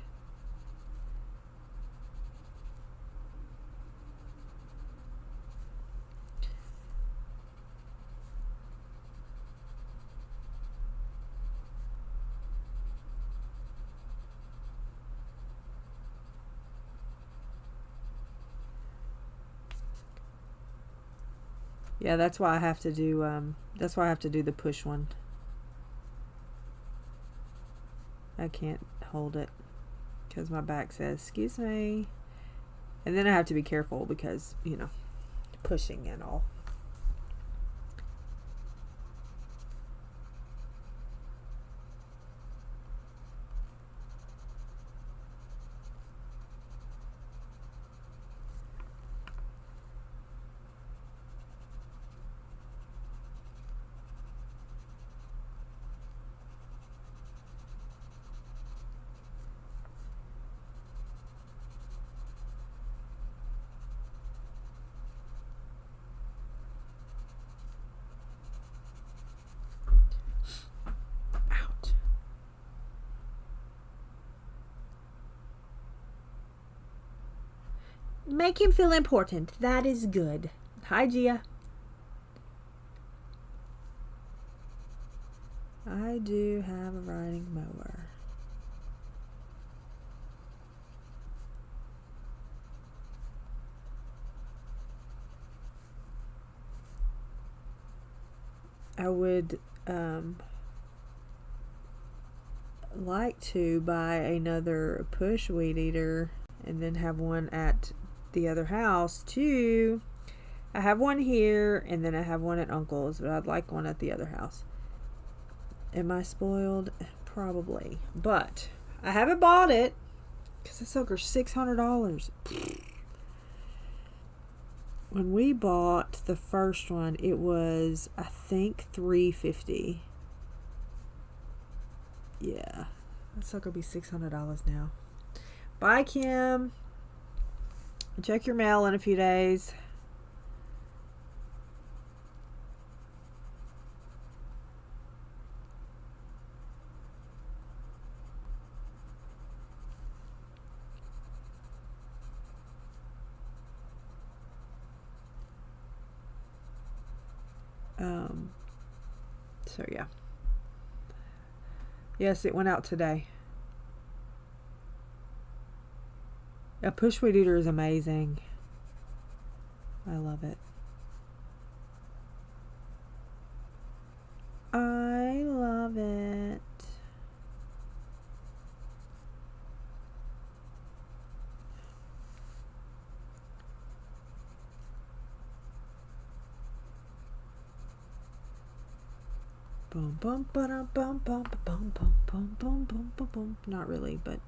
Yeah, that's why I have to do the push one. I can't hold it because my back says, excuse me. And then I have to be careful because, you know, pushing and all. Make him feel important. That is good. Hi, Gia. I do have a riding mower. I would like to buy another push weed eater and then have one at the other house too. I have one here and then I have one at Uncle's, but I'd like one at the other house. Am I spoiled? Probably, but I haven't bought it because the sucker's $600. When we bought the first one, it was, I think, $350. Yeah, that sucker be $600 now. Bye, Kim. Check your mail in a few days. So yeah. Yes, it went out today. A push weed eater is amazing. I love it. I love it. Boom, boom, ba-dum, bum, bum, bum, bum, bum, bum, bum, bum, bum. Not really, but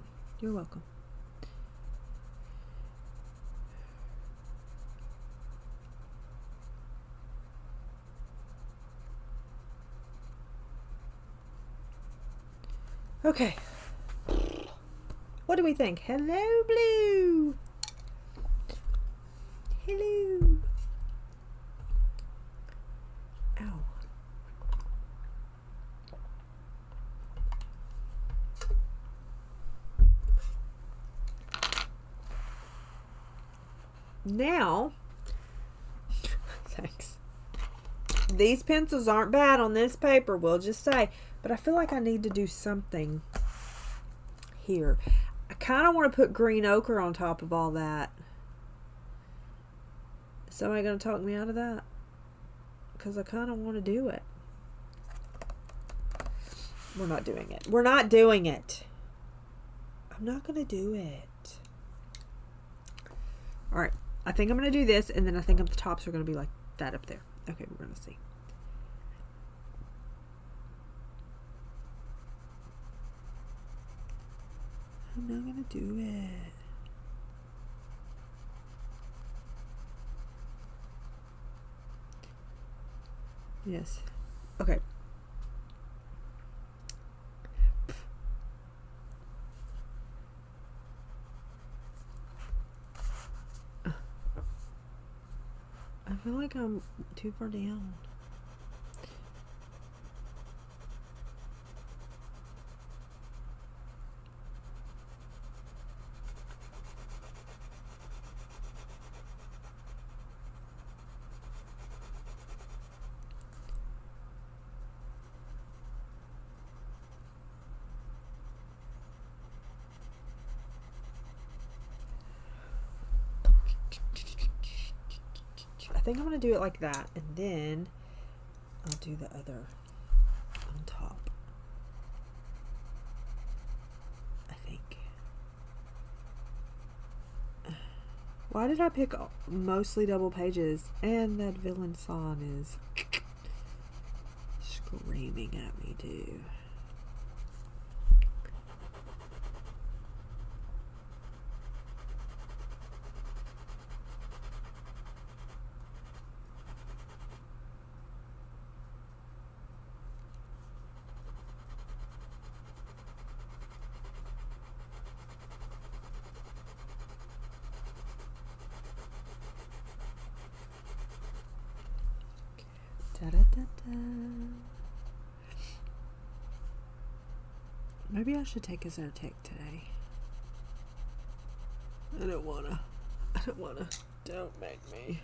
you're welcome. Okay. What do we think? Hello, Blue. Hello. Ow. Now, thanks. These pencils aren't bad on this paper, we'll just say. But I feel like I need to do something here. I kind of want to put green ochre on top of all that. Is somebody going to talk me out of that? Because I kind of want to do it. We're not doing it. We're not doing it. I'm not going to do it. All right. I think I'm going to do this, and then I think the tops are going to be like that up there. Okay, we're going to see. I'm not going to do it. Yes. Okay. I feel like I'm too far down. I think I'm going to do it like that, and then I'll do the other on top. I think. Why did I pick mostly double pages? And that villain song is screaming at me too. Da-da-da-da. Maybe I should take a Zyrtec today. I don't wanna. Don't make me.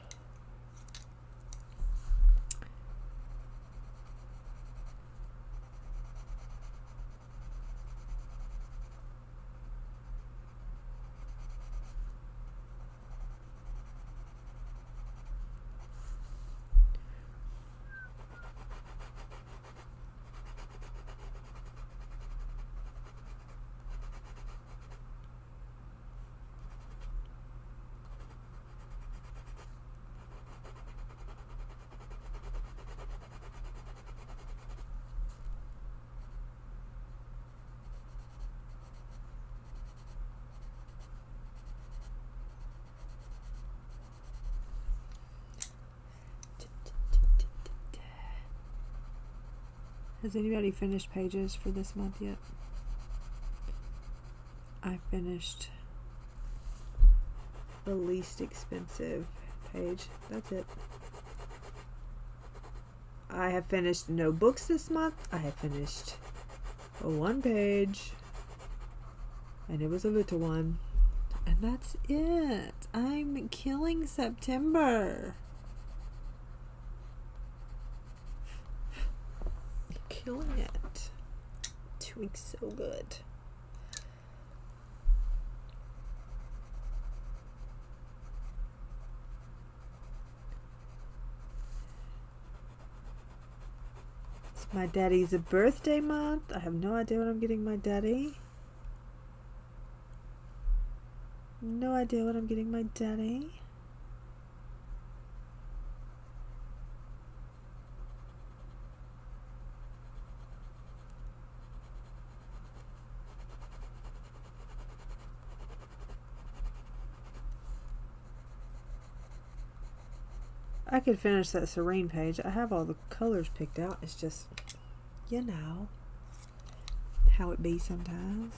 Has anybody finished pages for this month yet? I finished the least expensive page. That's it. I have finished no books this month. I have finished one page, and it was a little one. And that's it. I'm killing September. Killing it. Doing so good. It's my daddy's birthday month. I have no idea what I'm getting my daddy. No idea what I'm getting my daddy. I could finish that Serene page. I have all the colors picked out. It's just, you know, how it be sometimes.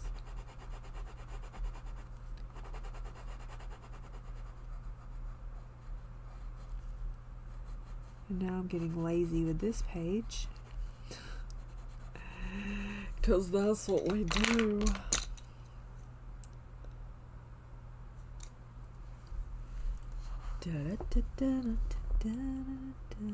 And now I'm getting lazy with this page. 'Cause that's what we do. Da da da da da. Da, da, da.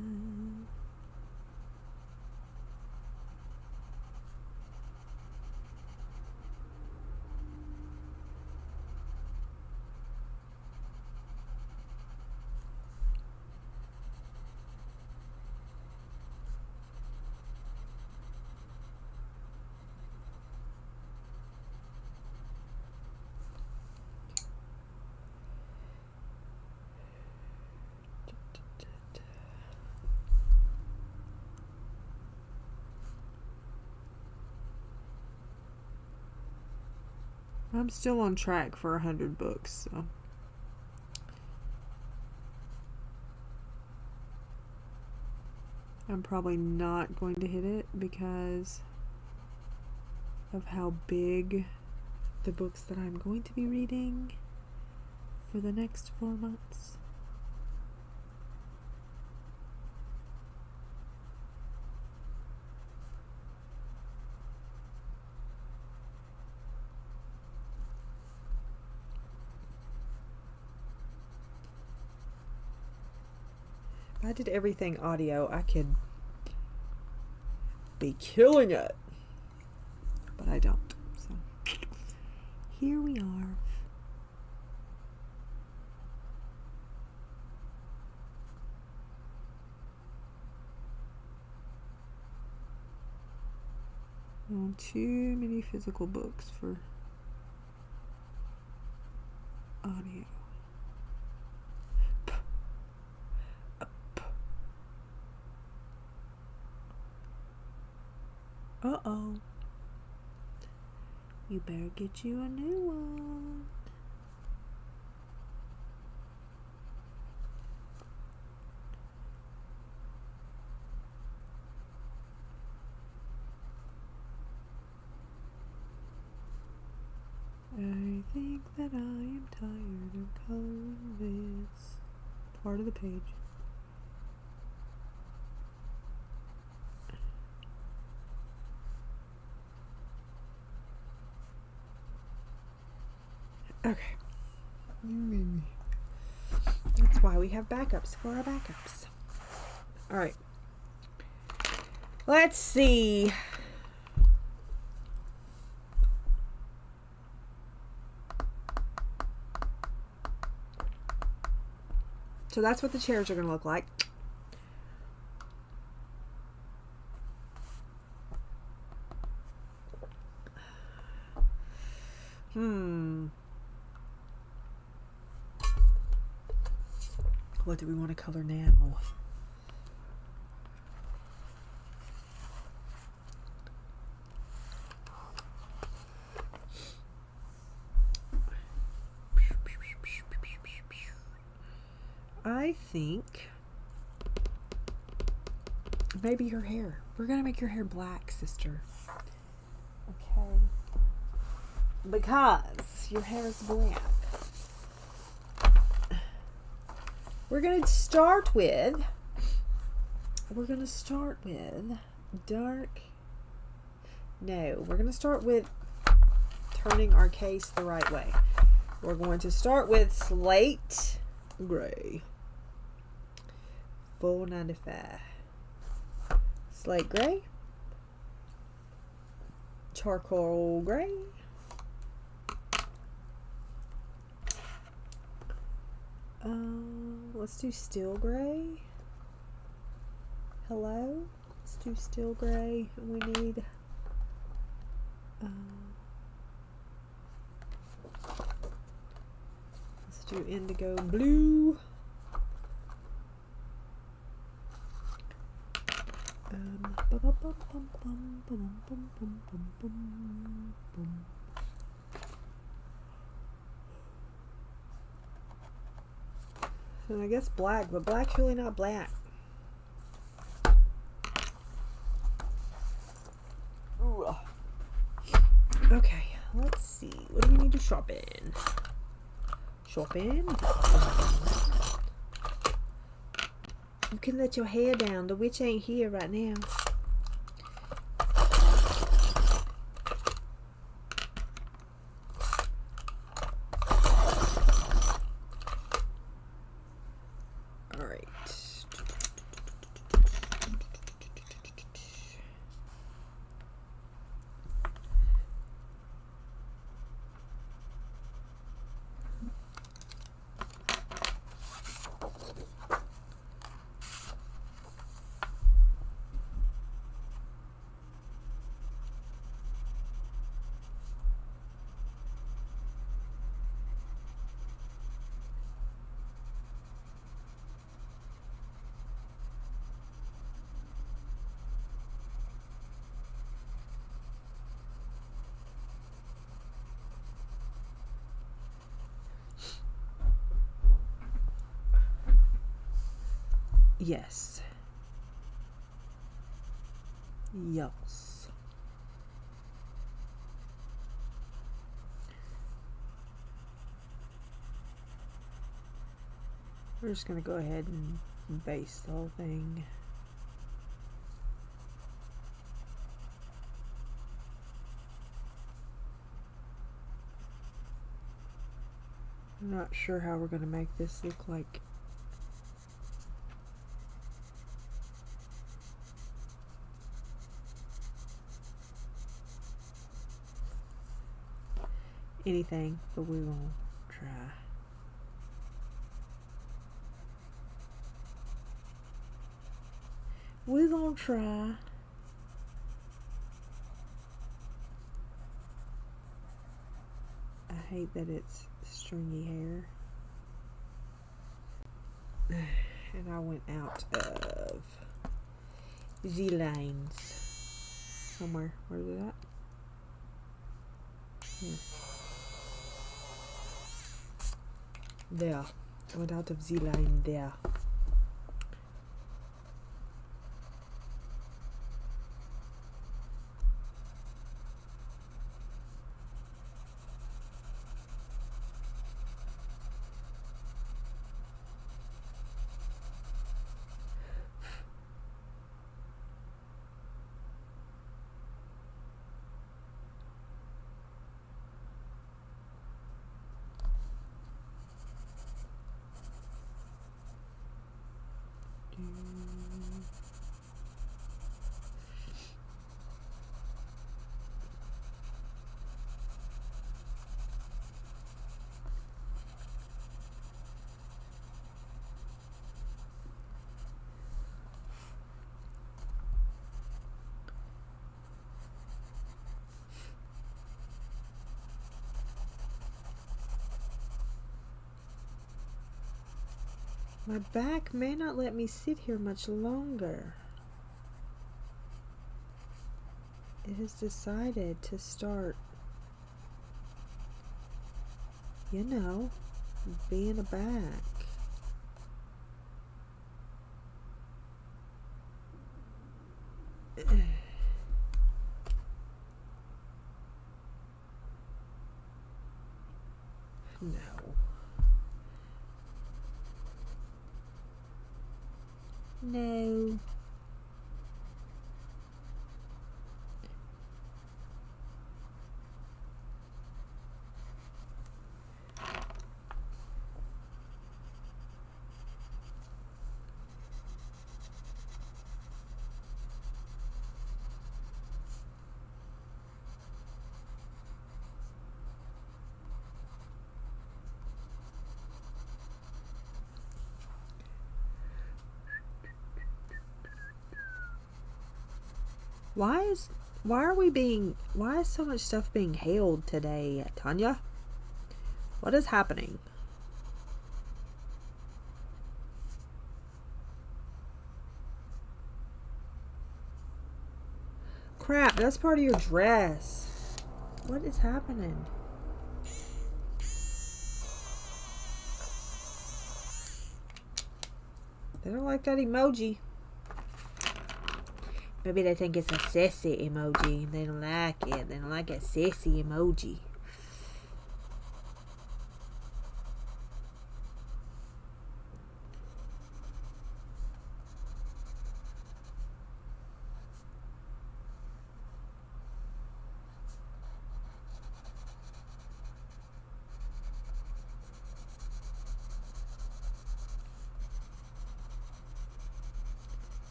I'm still on track for 100 books, so. I'm probably not going to hit it because of how big the books that I'm going to be reading for the next 4 months. If I did everything audio, I could be killing it, but I don't. So here we are. Too many physical books for audio. Uh-oh. You better get you a new one. I think that I am tired of coloring this part of the page. Okay. That's why we have backups for our backups. All right. Let's see. So that's what the chairs are going to look like. What do we want to color now? I think maybe your hair. We're going to make your hair black, sister. Okay. Because your hair is black. We're going to start with dark. No, we're going to start with turning our case the right way. We're going to start with slate gray. $4.95. Slate gray. Charcoal gray. Let's do steel gray. Hello? Let's do steel gray. We need let's do indigo blue. And I guess black, but black's really not black. Ooh. Okay, let's see. What do we need to sharpen? Sharpen? You can let your hair down. The witch ain't here right now. Yes. Yes. We're just going to go ahead and base the whole thing. I'm not sure how we're going to make this look like anything, but we will try. We're gonna try. I hate that it's stringy hair. And I went out of Z lines somewhere. Where's it at? Here. There. I went out of Z line there. My back may not let me sit here much longer. It has decided to start, you know, being a back. No. No. Why is so much stuff being held today, Tanya? What is happening? Crap, that's part of your dress. What is happening? They don't like that emoji. Maybe they think it's a sassy emoji. They don't like it. They don't like a sassy emoji.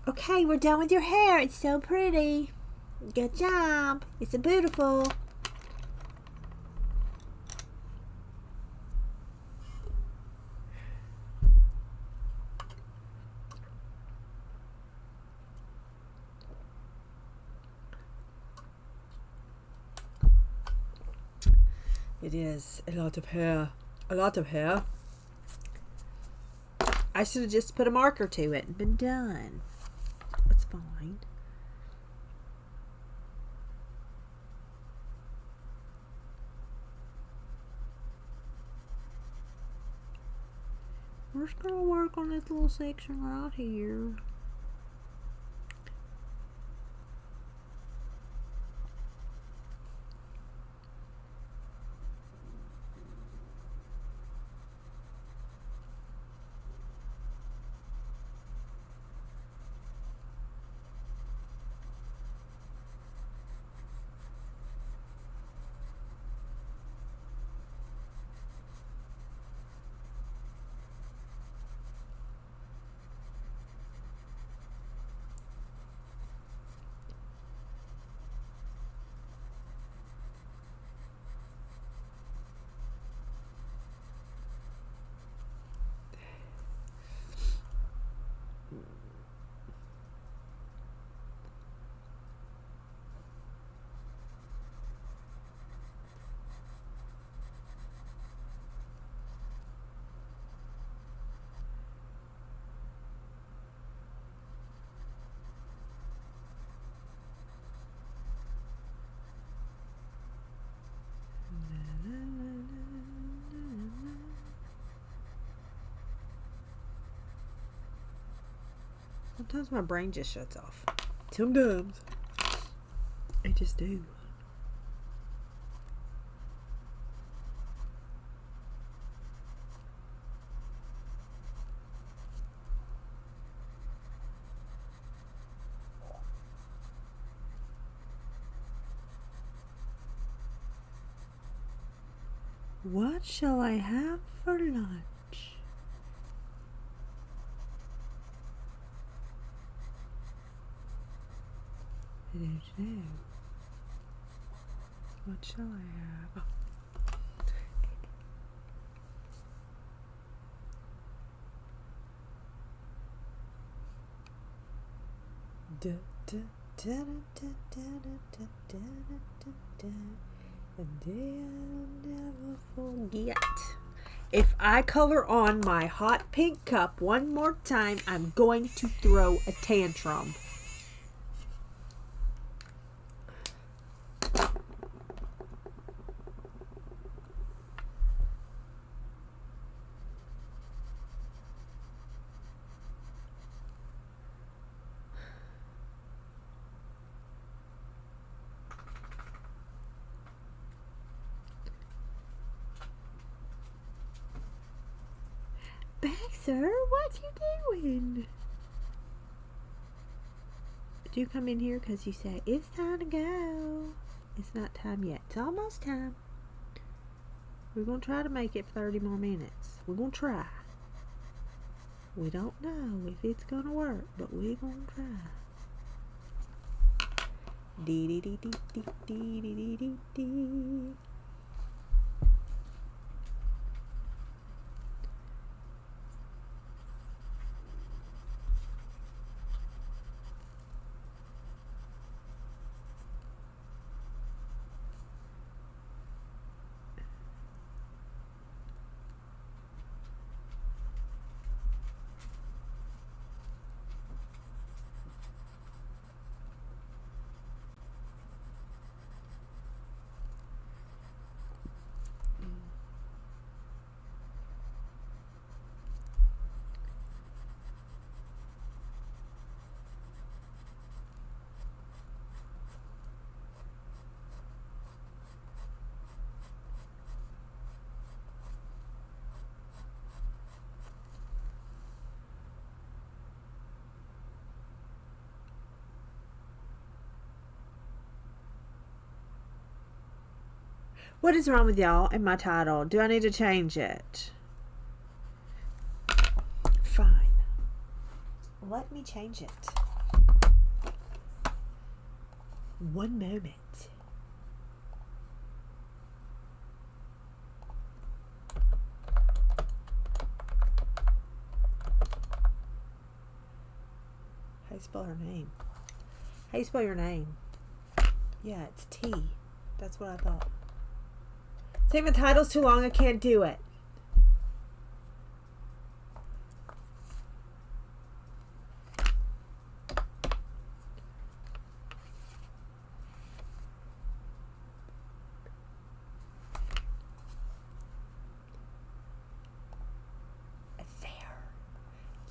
Okay, we're done with your hair. It's so pretty. Good job. It's so beautiful. It is a lot of hair. A lot of hair. I should have just put a marker to it and been done. Let's fine. We're just gonna work on this little section right here. Sometimes my brain just shuts off. Sometimes. I just do. What shall I have for lunch? I don't know. What shall I have? Da, da, da, da, da, da, da, da, da. A day I'll never forget. If I color on my hot pink cup one more time, I'm going to throw a tantrum. Back, sir, what you doing? Did you come in here because you said it's time to go? It's not time yet. It's almost time. We're going to try to make it 30 more minutes. We're going to try. We don't know if it's going to work, but we're going to try. Dee dee dee dee dee dee dee dee dee. What is wrong with y'all and my title? Do I need to change it? Fine. Let me change it. One moment. How do you spell her name? How do you spell your name? Yeah, it's T. That's what I thought. Say my title's too long, I can't do it.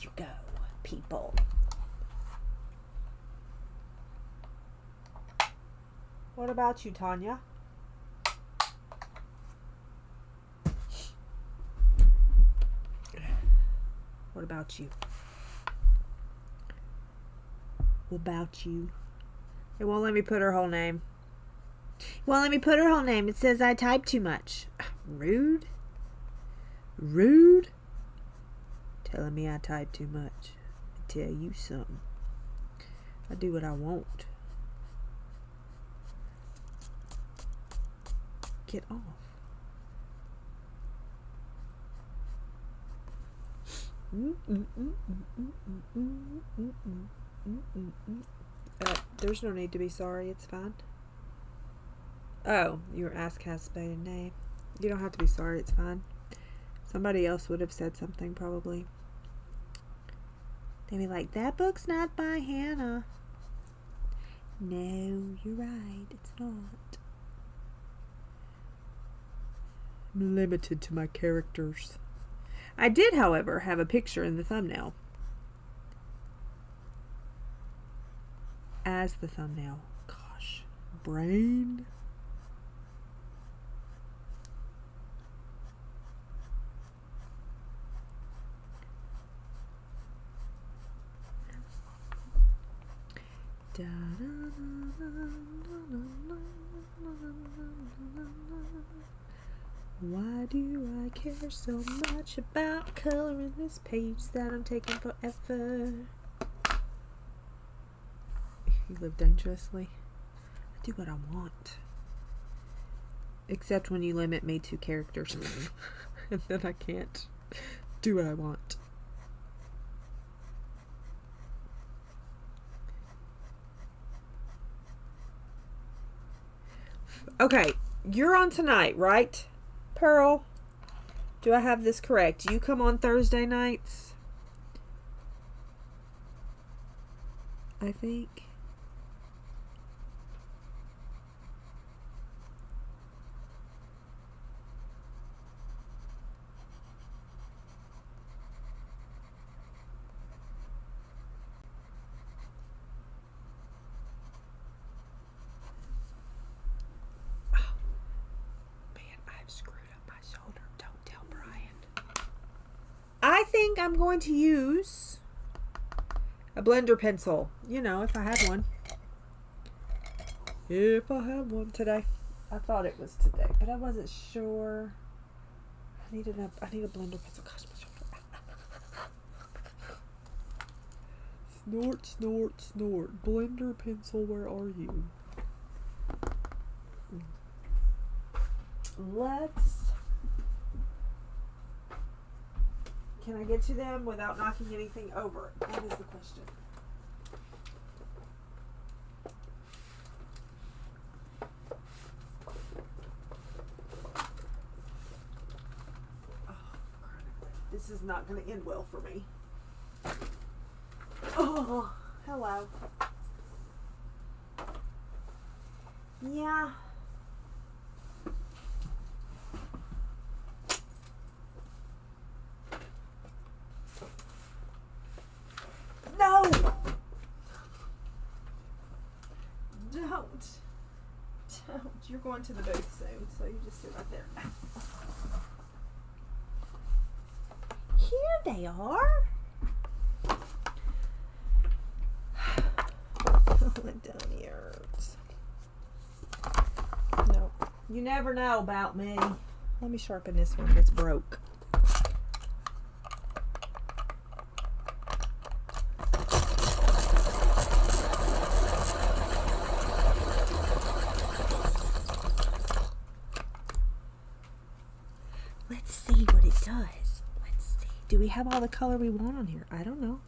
you go, people? What about you, Tanya? What about you? What about you? It won't let me put her whole name. Well, let me put her whole name. It says I type too much. Rude. Rude. Telling me I type too much. I tell you something. I do what I want. Get off. There's no need to be sorry. It's fine. Oh, your ask has a name. You don't have to be sorry. It's fine. Somebody else would have said something probably. They'd be like, that book's not by Hanna. No, you're right. It's not. I'm limited to my characters. I did, however, have a picture in the thumbnail. As the thumbnail. Gosh. Brain. Why do I care so much about coloring this page that I'm taking forever? You live dangerously. I do what I want. Except when you limit me to characters. And then I can't do what I want. Okay, you're on tonight, right, Pearl? Do I have this correct? You come on Thursday nights? I think. I think I'm going to use a blender pencil. You know, if I have one. If I have one today. I thought it was today, but I wasn't sure. I need a blender pencil. Gosh, my shoulder. Snort, snort, snort. Blender pencil, where are you? Can I get to them without knocking anything over? That is the question. Oh, this is not going to end well for me. Oh, hello. Yeah. No! Don't. You're going to the booth soon, so you just sit right there. Here they are. Oh, my dummy hurts. No, you never know about me. Let me sharpen this one that's broke. Let's see what it does. Let's see. Do we have all the color we want on here? I don't know.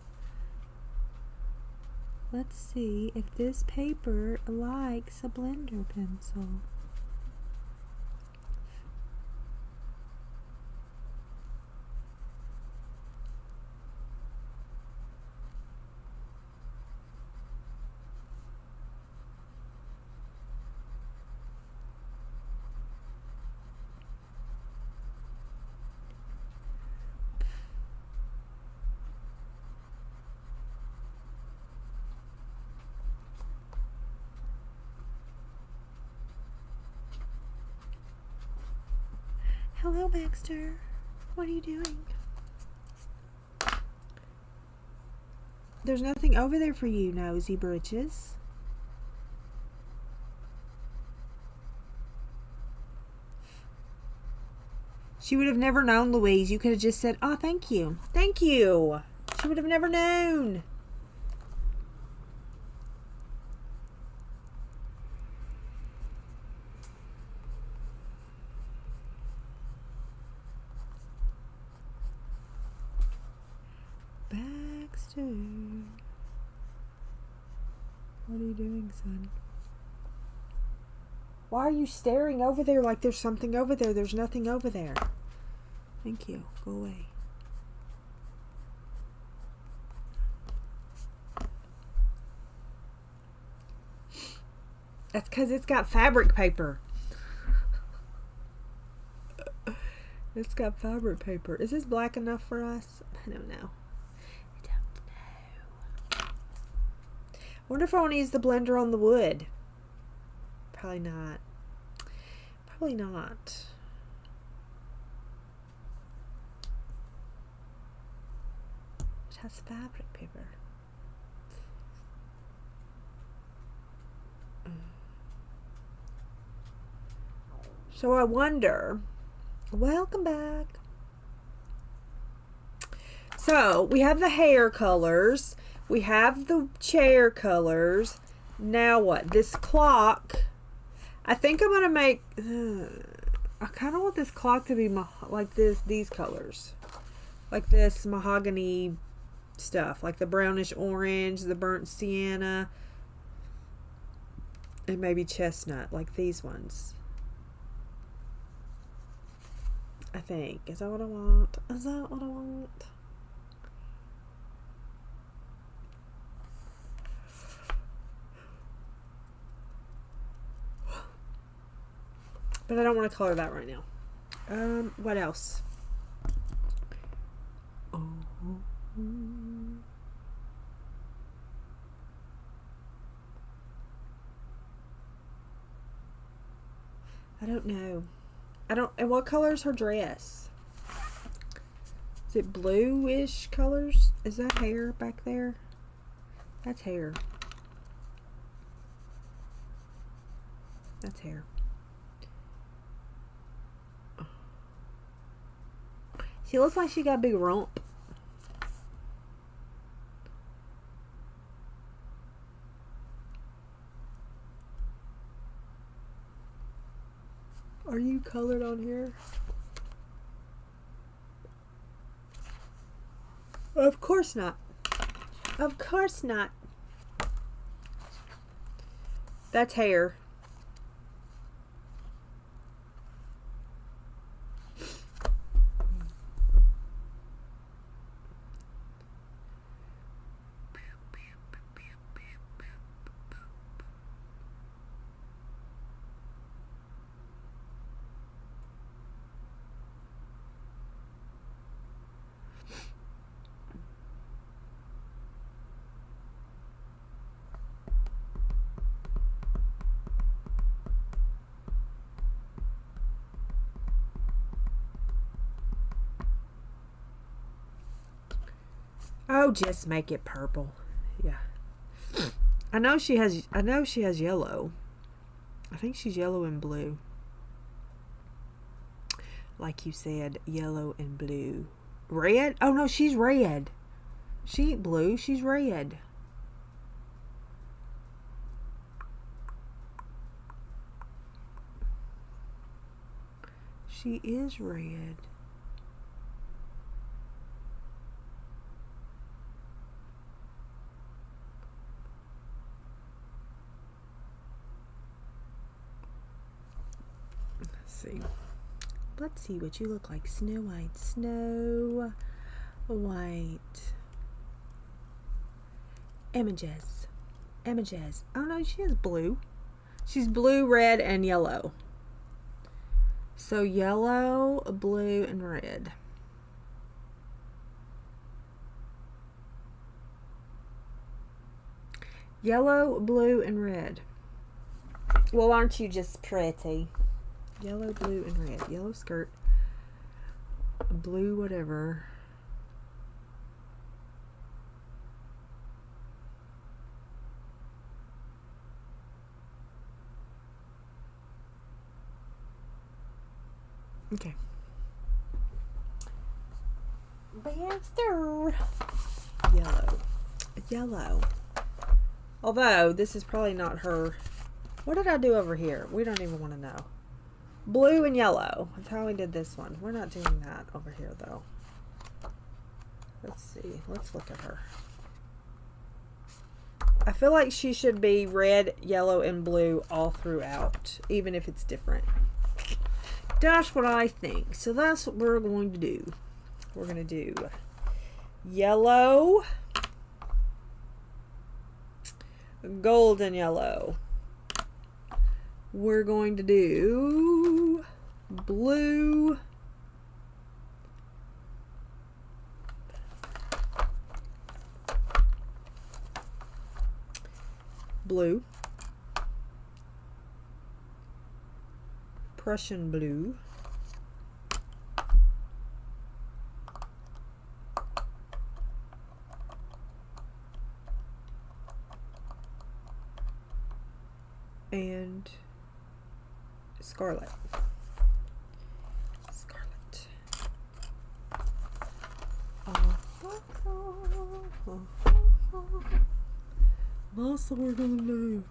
Let's see if this paper likes a blender pencil. Hello, Baxter. What are you doing? There's nothing over there for you, nosy britches. She would have never known, Louise. You could have just said, oh, thank you. Thank you. She would have never known. Baxter. What are you doing, son? Why are you staring over there like there's something over there? There's nothing over there. Thank you. Go away. That's because it's got fabric paper. It's got fabric paper. Is this black enough for us? I don't know. I wonder if I want to use the blender on the wood. Probably not. Probably not. It has fabric paper. So I wonder, welcome back. So we have the hair colors. We have the chair colors. Now what? This clock. I think I'm going to make, I kind of want this clock to be like these colors. Like this mahogany stuff. Like the brownish orange, the burnt sienna, and maybe chestnut, like these ones. I think. Is that what I want? Is that what I want? But I don't want to color that right now. What else? I don't know. And what color is her dress? Is it bluish colors? Is that hair back there? That's hair. That's hair. She looks like she got a big rump. Are you colored on here? Of course not. Of course not. That's hair. Oh, just make it purple. Yeah. I know she has yellow. I think she's yellow and blue. Like you said, yellow and blue. Red? Oh no, she's red. She ain't blue, she's red. She is red. Let's see what you look like. Snow White. Snow White. Images. Images. Oh no, she is blue. She's blue, red, and yellow. So yellow, blue, and red. Yellow, blue, and red. Well, aren't you just pretty? Yellow, blue, and red. Yellow skirt. blue, whatever. Okay. Baxter. Yellow. Yellow. Although, this is probably not her. What did I do over here? We don't even want to know. Blue and yellow. That's how we did this one. We're not doing that over here, though. Let's see. Let's look at her. I feel like she should be red, yellow, and blue all throughout, even if it's different. That's what I think. So that's what we're going to do. We're going to do yellow, golden yellow. We're going to do blue, blue, Prussian blue, and scarlet. Scarlet. That's what we're gonna do.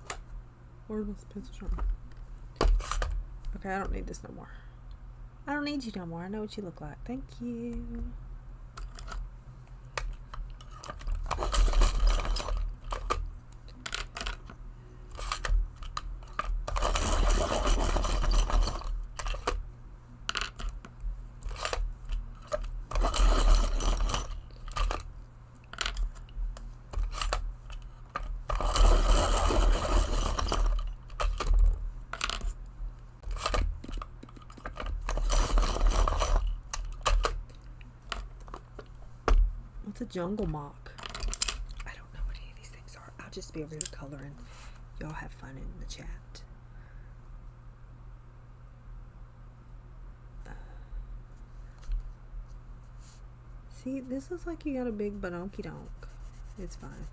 Where's my pencil sharpener? Okay, I don't need this no more. I don't need you no more. I know what you look like. Thank you. What's a jungle mock? I don't know what any of these things are. I'll just be over here coloring. Y'all have fun in the chat. See, this looks like you got a big badonky donk. It's fine.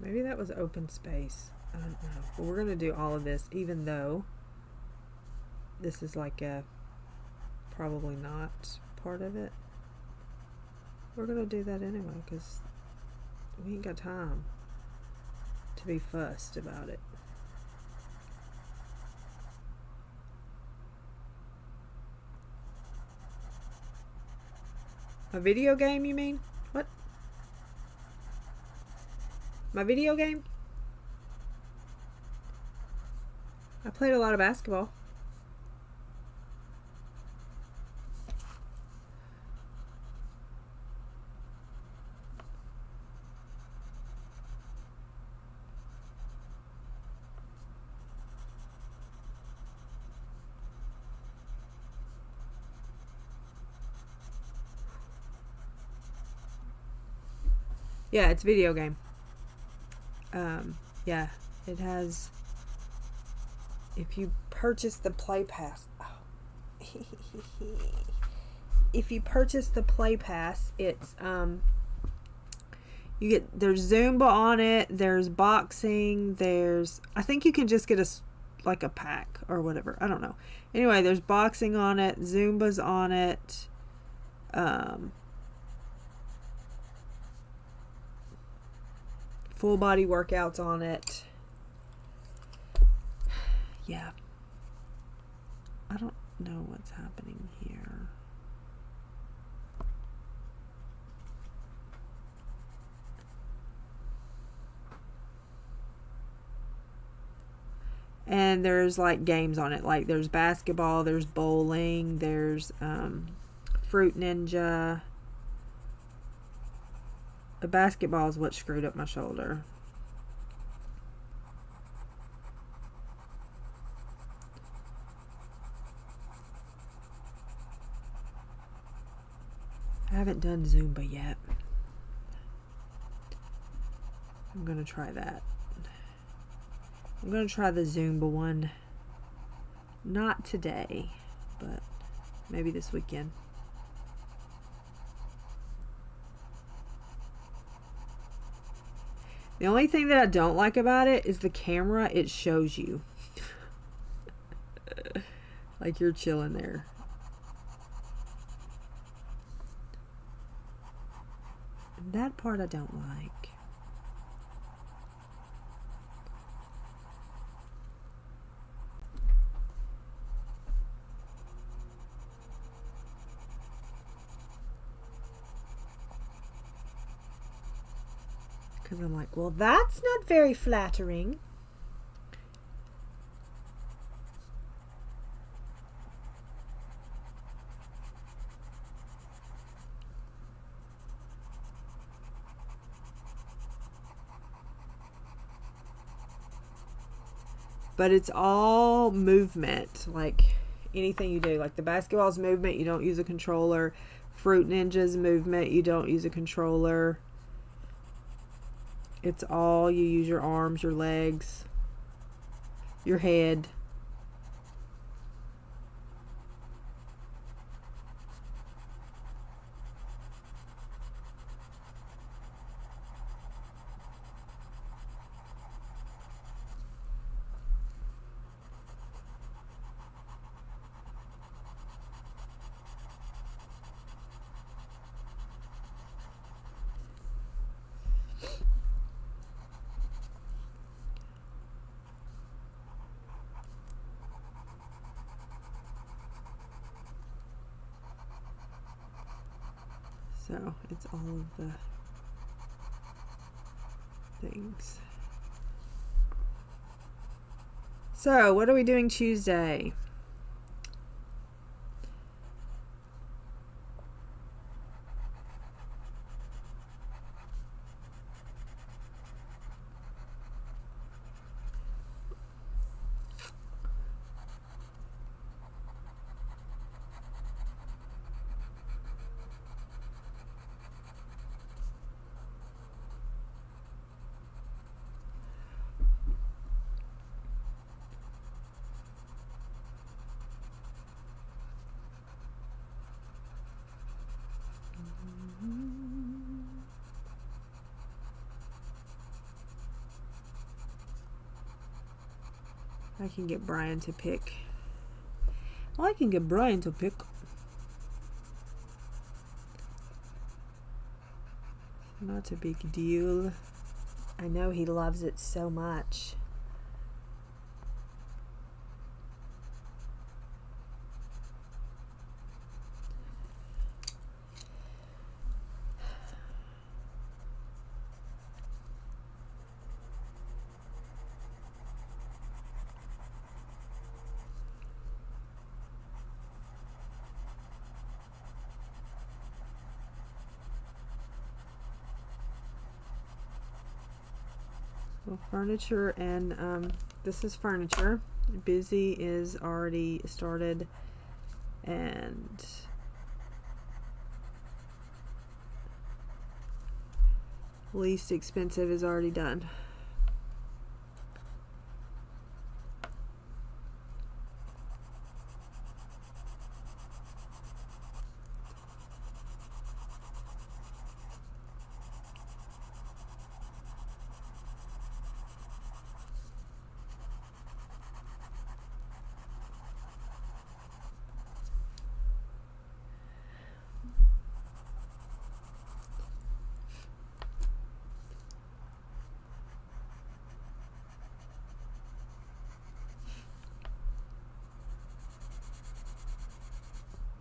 Maybe that was open space. I don't know. But we're going to do all of this, even though this is like a probably not part of it. We're going to do that anyway because we ain't got time to be fussed about it. A video game, you mean? What? My video game? I played a lot of basketball. Yeah, it's a video game. Yeah, it has, if you purchase the Play Pass, if you purchase the Play Pass, it's, you get, there's Zumba on it, there's boxing, there's, I think you can just get like a pack or whatever, I don't know. Anyway, there's boxing on it, Zumba's on it, full body workouts on it. Yeah. I don't know what's happening here. And there's like games on it. Like there's basketball, there's bowling, there's Fruit Ninja. The basketball is what screwed up my shoulder. I haven't done Zumba yet. I'm gonna try that. I'm gonna try the Zumba one. Not today, but maybe this weekend. The only thing that I don't like about it is the camera. It shows you. Like you're chilling there. And that part I don't like. Because I'm like, well, that's not very flattering. But it's all movement, like anything you do. Like the basketball's movement, you don't use a controller. Fruit Ninja's movement, you don't use a controller. It's all, you use your arms, your legs, your head. So it's all of the things. So what are we doing Tuesday? I can get Brian to pick. I can get Brian to pick. Not a big deal. I know he loves it so much. Well, furniture and this is furniture. Busy is already started, and least expensive is already done.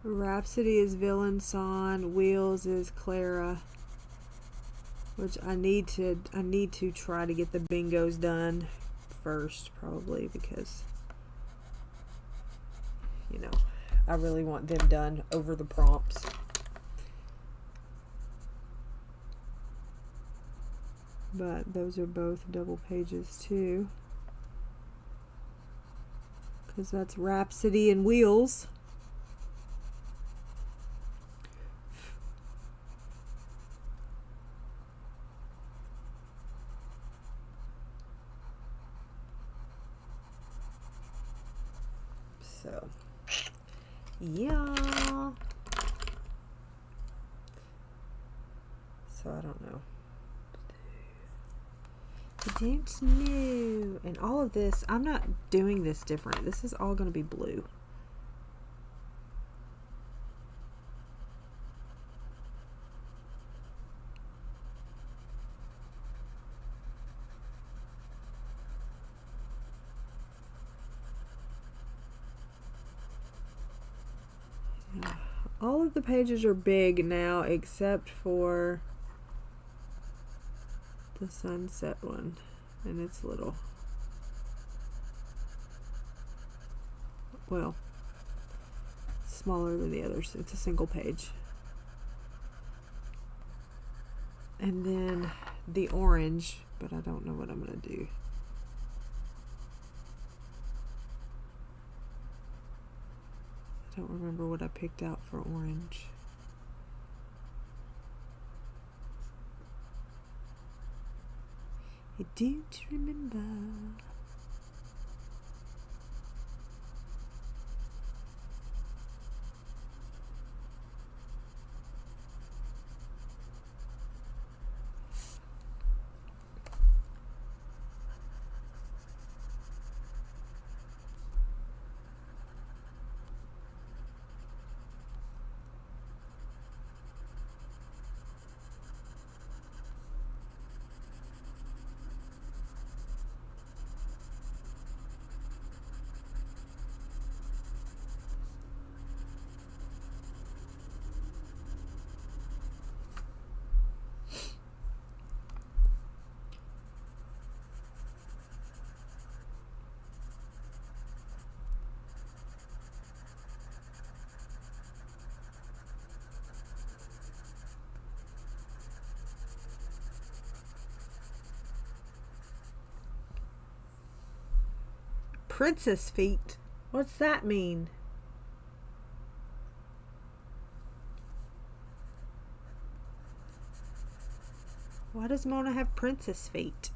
Rhapsody is Villain Son, Wheels is Clara, which I need to try to get the bingos done first, probably, because, you know, I really want them done over the prompts. But those are both double pages too, because that's Rhapsody and Wheels. So, yeah. So I don't know. I don't know. And all of this, I'm not doing this different. This is all going to be blue. All of the pages are big now except for the sunset one, and it's little. Well, smaller than the others. It's a single page. And then the orange, but I don't know what I'm going to do. I don't remember what I picked out for orange. I don't remember. Princess feet. What's that mean? Why does Mona have princess feet?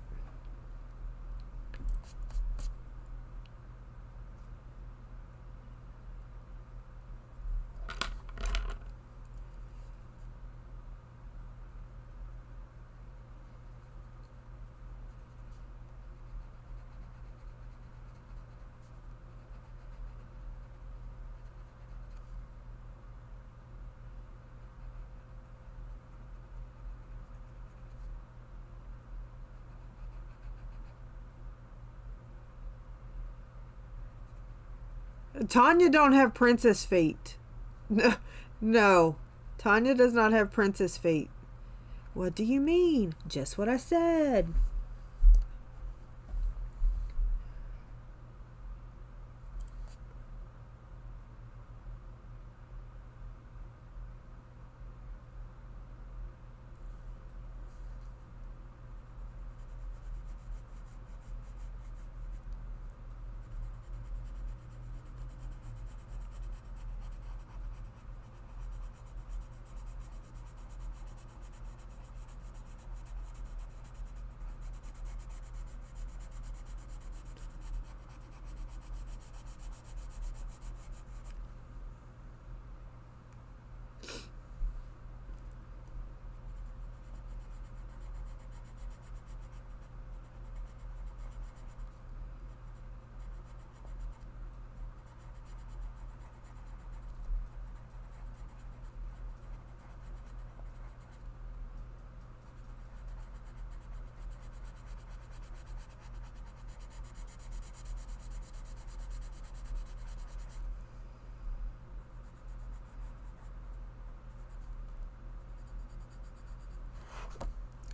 Tanya don't have princess feet. No, Tanya does not have princess feet. What do you mean? Just what I said.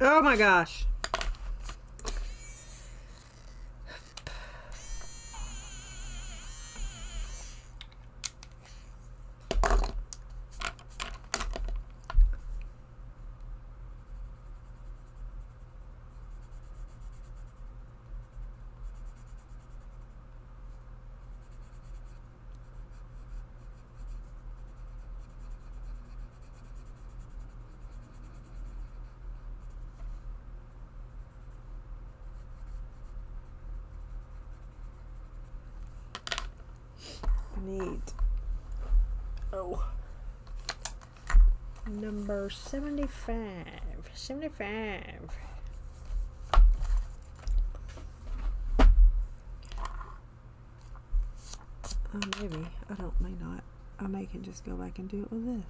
Oh my gosh. need, oh, number 75. 75. Maybe. May not. I may can just go back and do it with this.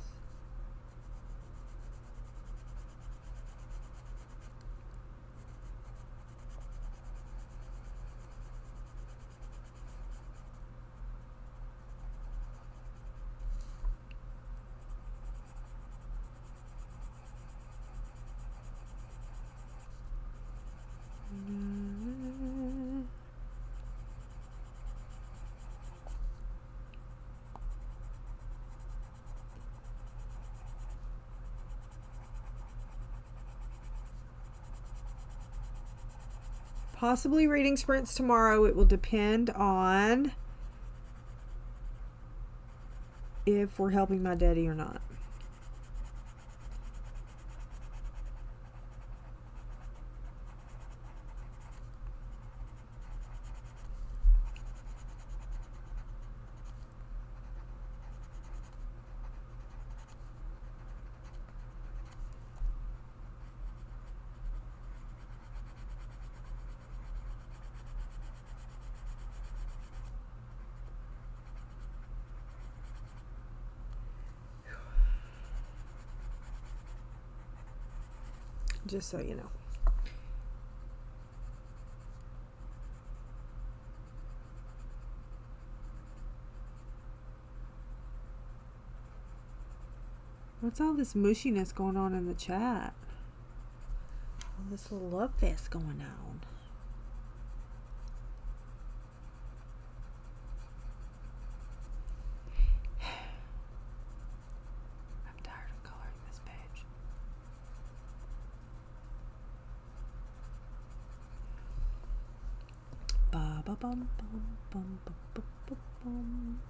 Possibly reading sprints tomorrow. It will depend on if we're helping my daddy or not. Just so you know. What's all this mushiness going on in the chat? All this little love fest going on. I'm tired of coloring this page. Ba ba bum bum bum bum bum bum bum.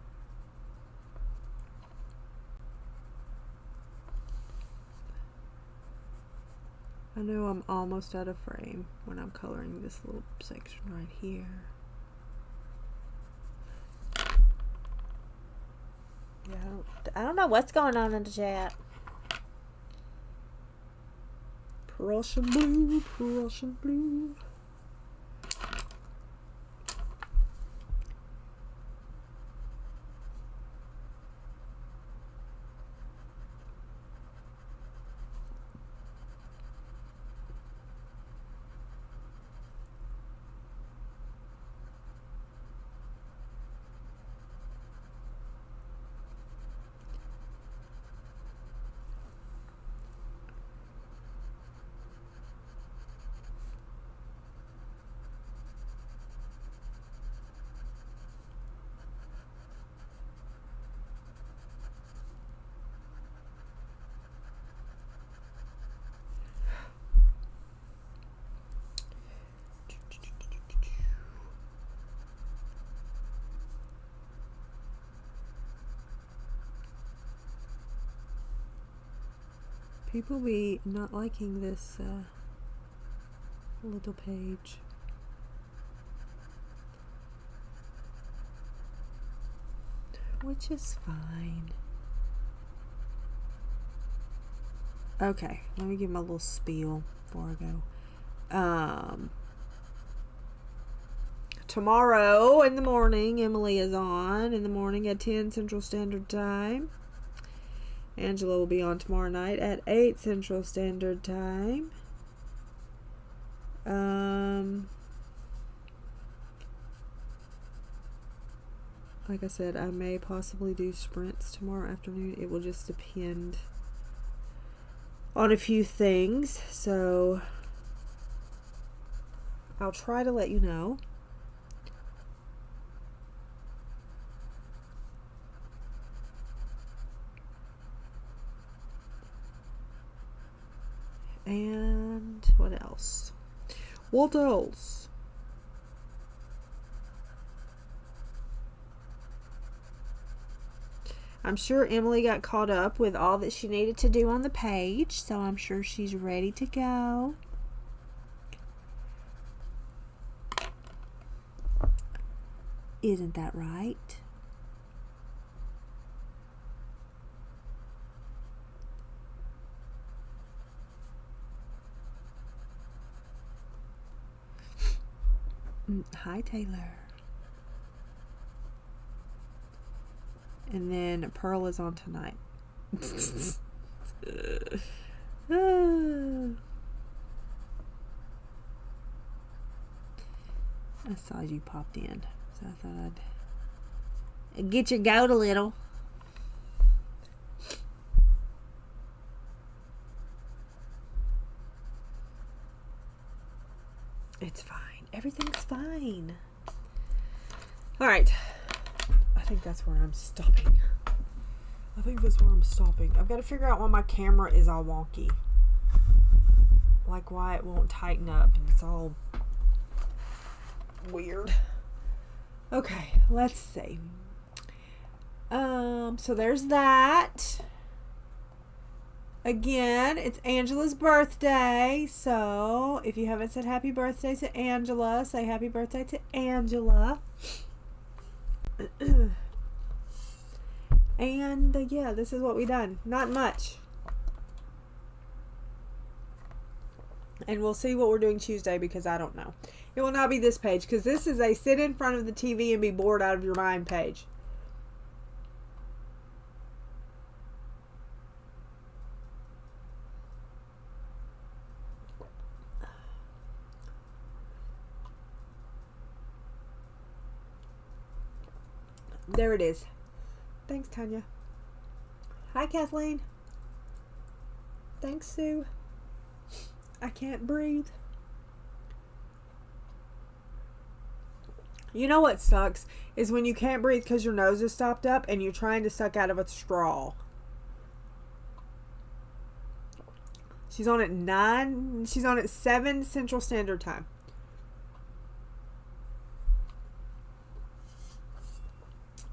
I know I'm almost out of frame when I'm coloring this little section right here. Yeah, I don't know what's going on in the chat. Prussian blue, Prussian blue. People be not liking this little page. Which is fine. Okay, let me give my little spiel before I go. Tomorrow in the morning, Emily is on in the morning at 10 Central Standard Time. Angela will be on tomorrow night at 8 Central Standard Time. Like I said, I may possibly do sprints tomorrow afternoon. It will just depend on a few things. So I'll try to let you know. And what else? What else? I'm sure Emily got caught up with all that she needed to do on the page, so I'm sure she's ready to go. Isn't that right? Hi, Taylor. And then Pearl is on tonight. I saw you popped in, so I thought I'd get your goat a little. It's fine. Everything's fine. All right. I think that's where I'm stopping. I've got to figure out why my camera is all wonky. Like why it won't tighten up and it's all weird. Okay, let's see. So there's that. Again, it's Angela's birthday, so if you haven't said happy birthday to Angela, say happy birthday to Angela. And yeah, this is what we done. Not much. And we'll see what we're doing Tuesday because I don't know. It will not be this page because this is a sit in front of the TV and be bored out of your mind page. There it is. Thanks, Tanya. Hi, Kathleen. Thanks, Sue. I can't breathe. You know what sucks is when you can't breathe because your nose is stopped up and you're trying to suck out of a straw. She's on at 9. She's on at 7 Central Standard Time.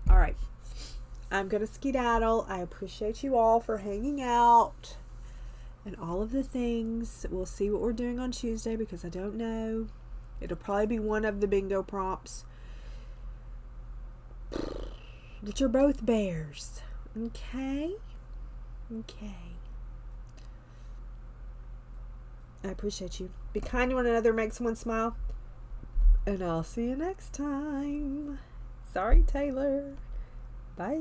All right. I'm going to skedaddle. I appreciate you all for hanging out and all of the things. We'll see what we're doing on Tuesday because I don't know. It'll probably be one of the bingo prompts. But you're both bears. Okay? Okay. I appreciate you. Be kind to one another. Make someone smile. And I'll see you next time. Sorry, Taylor. Bye.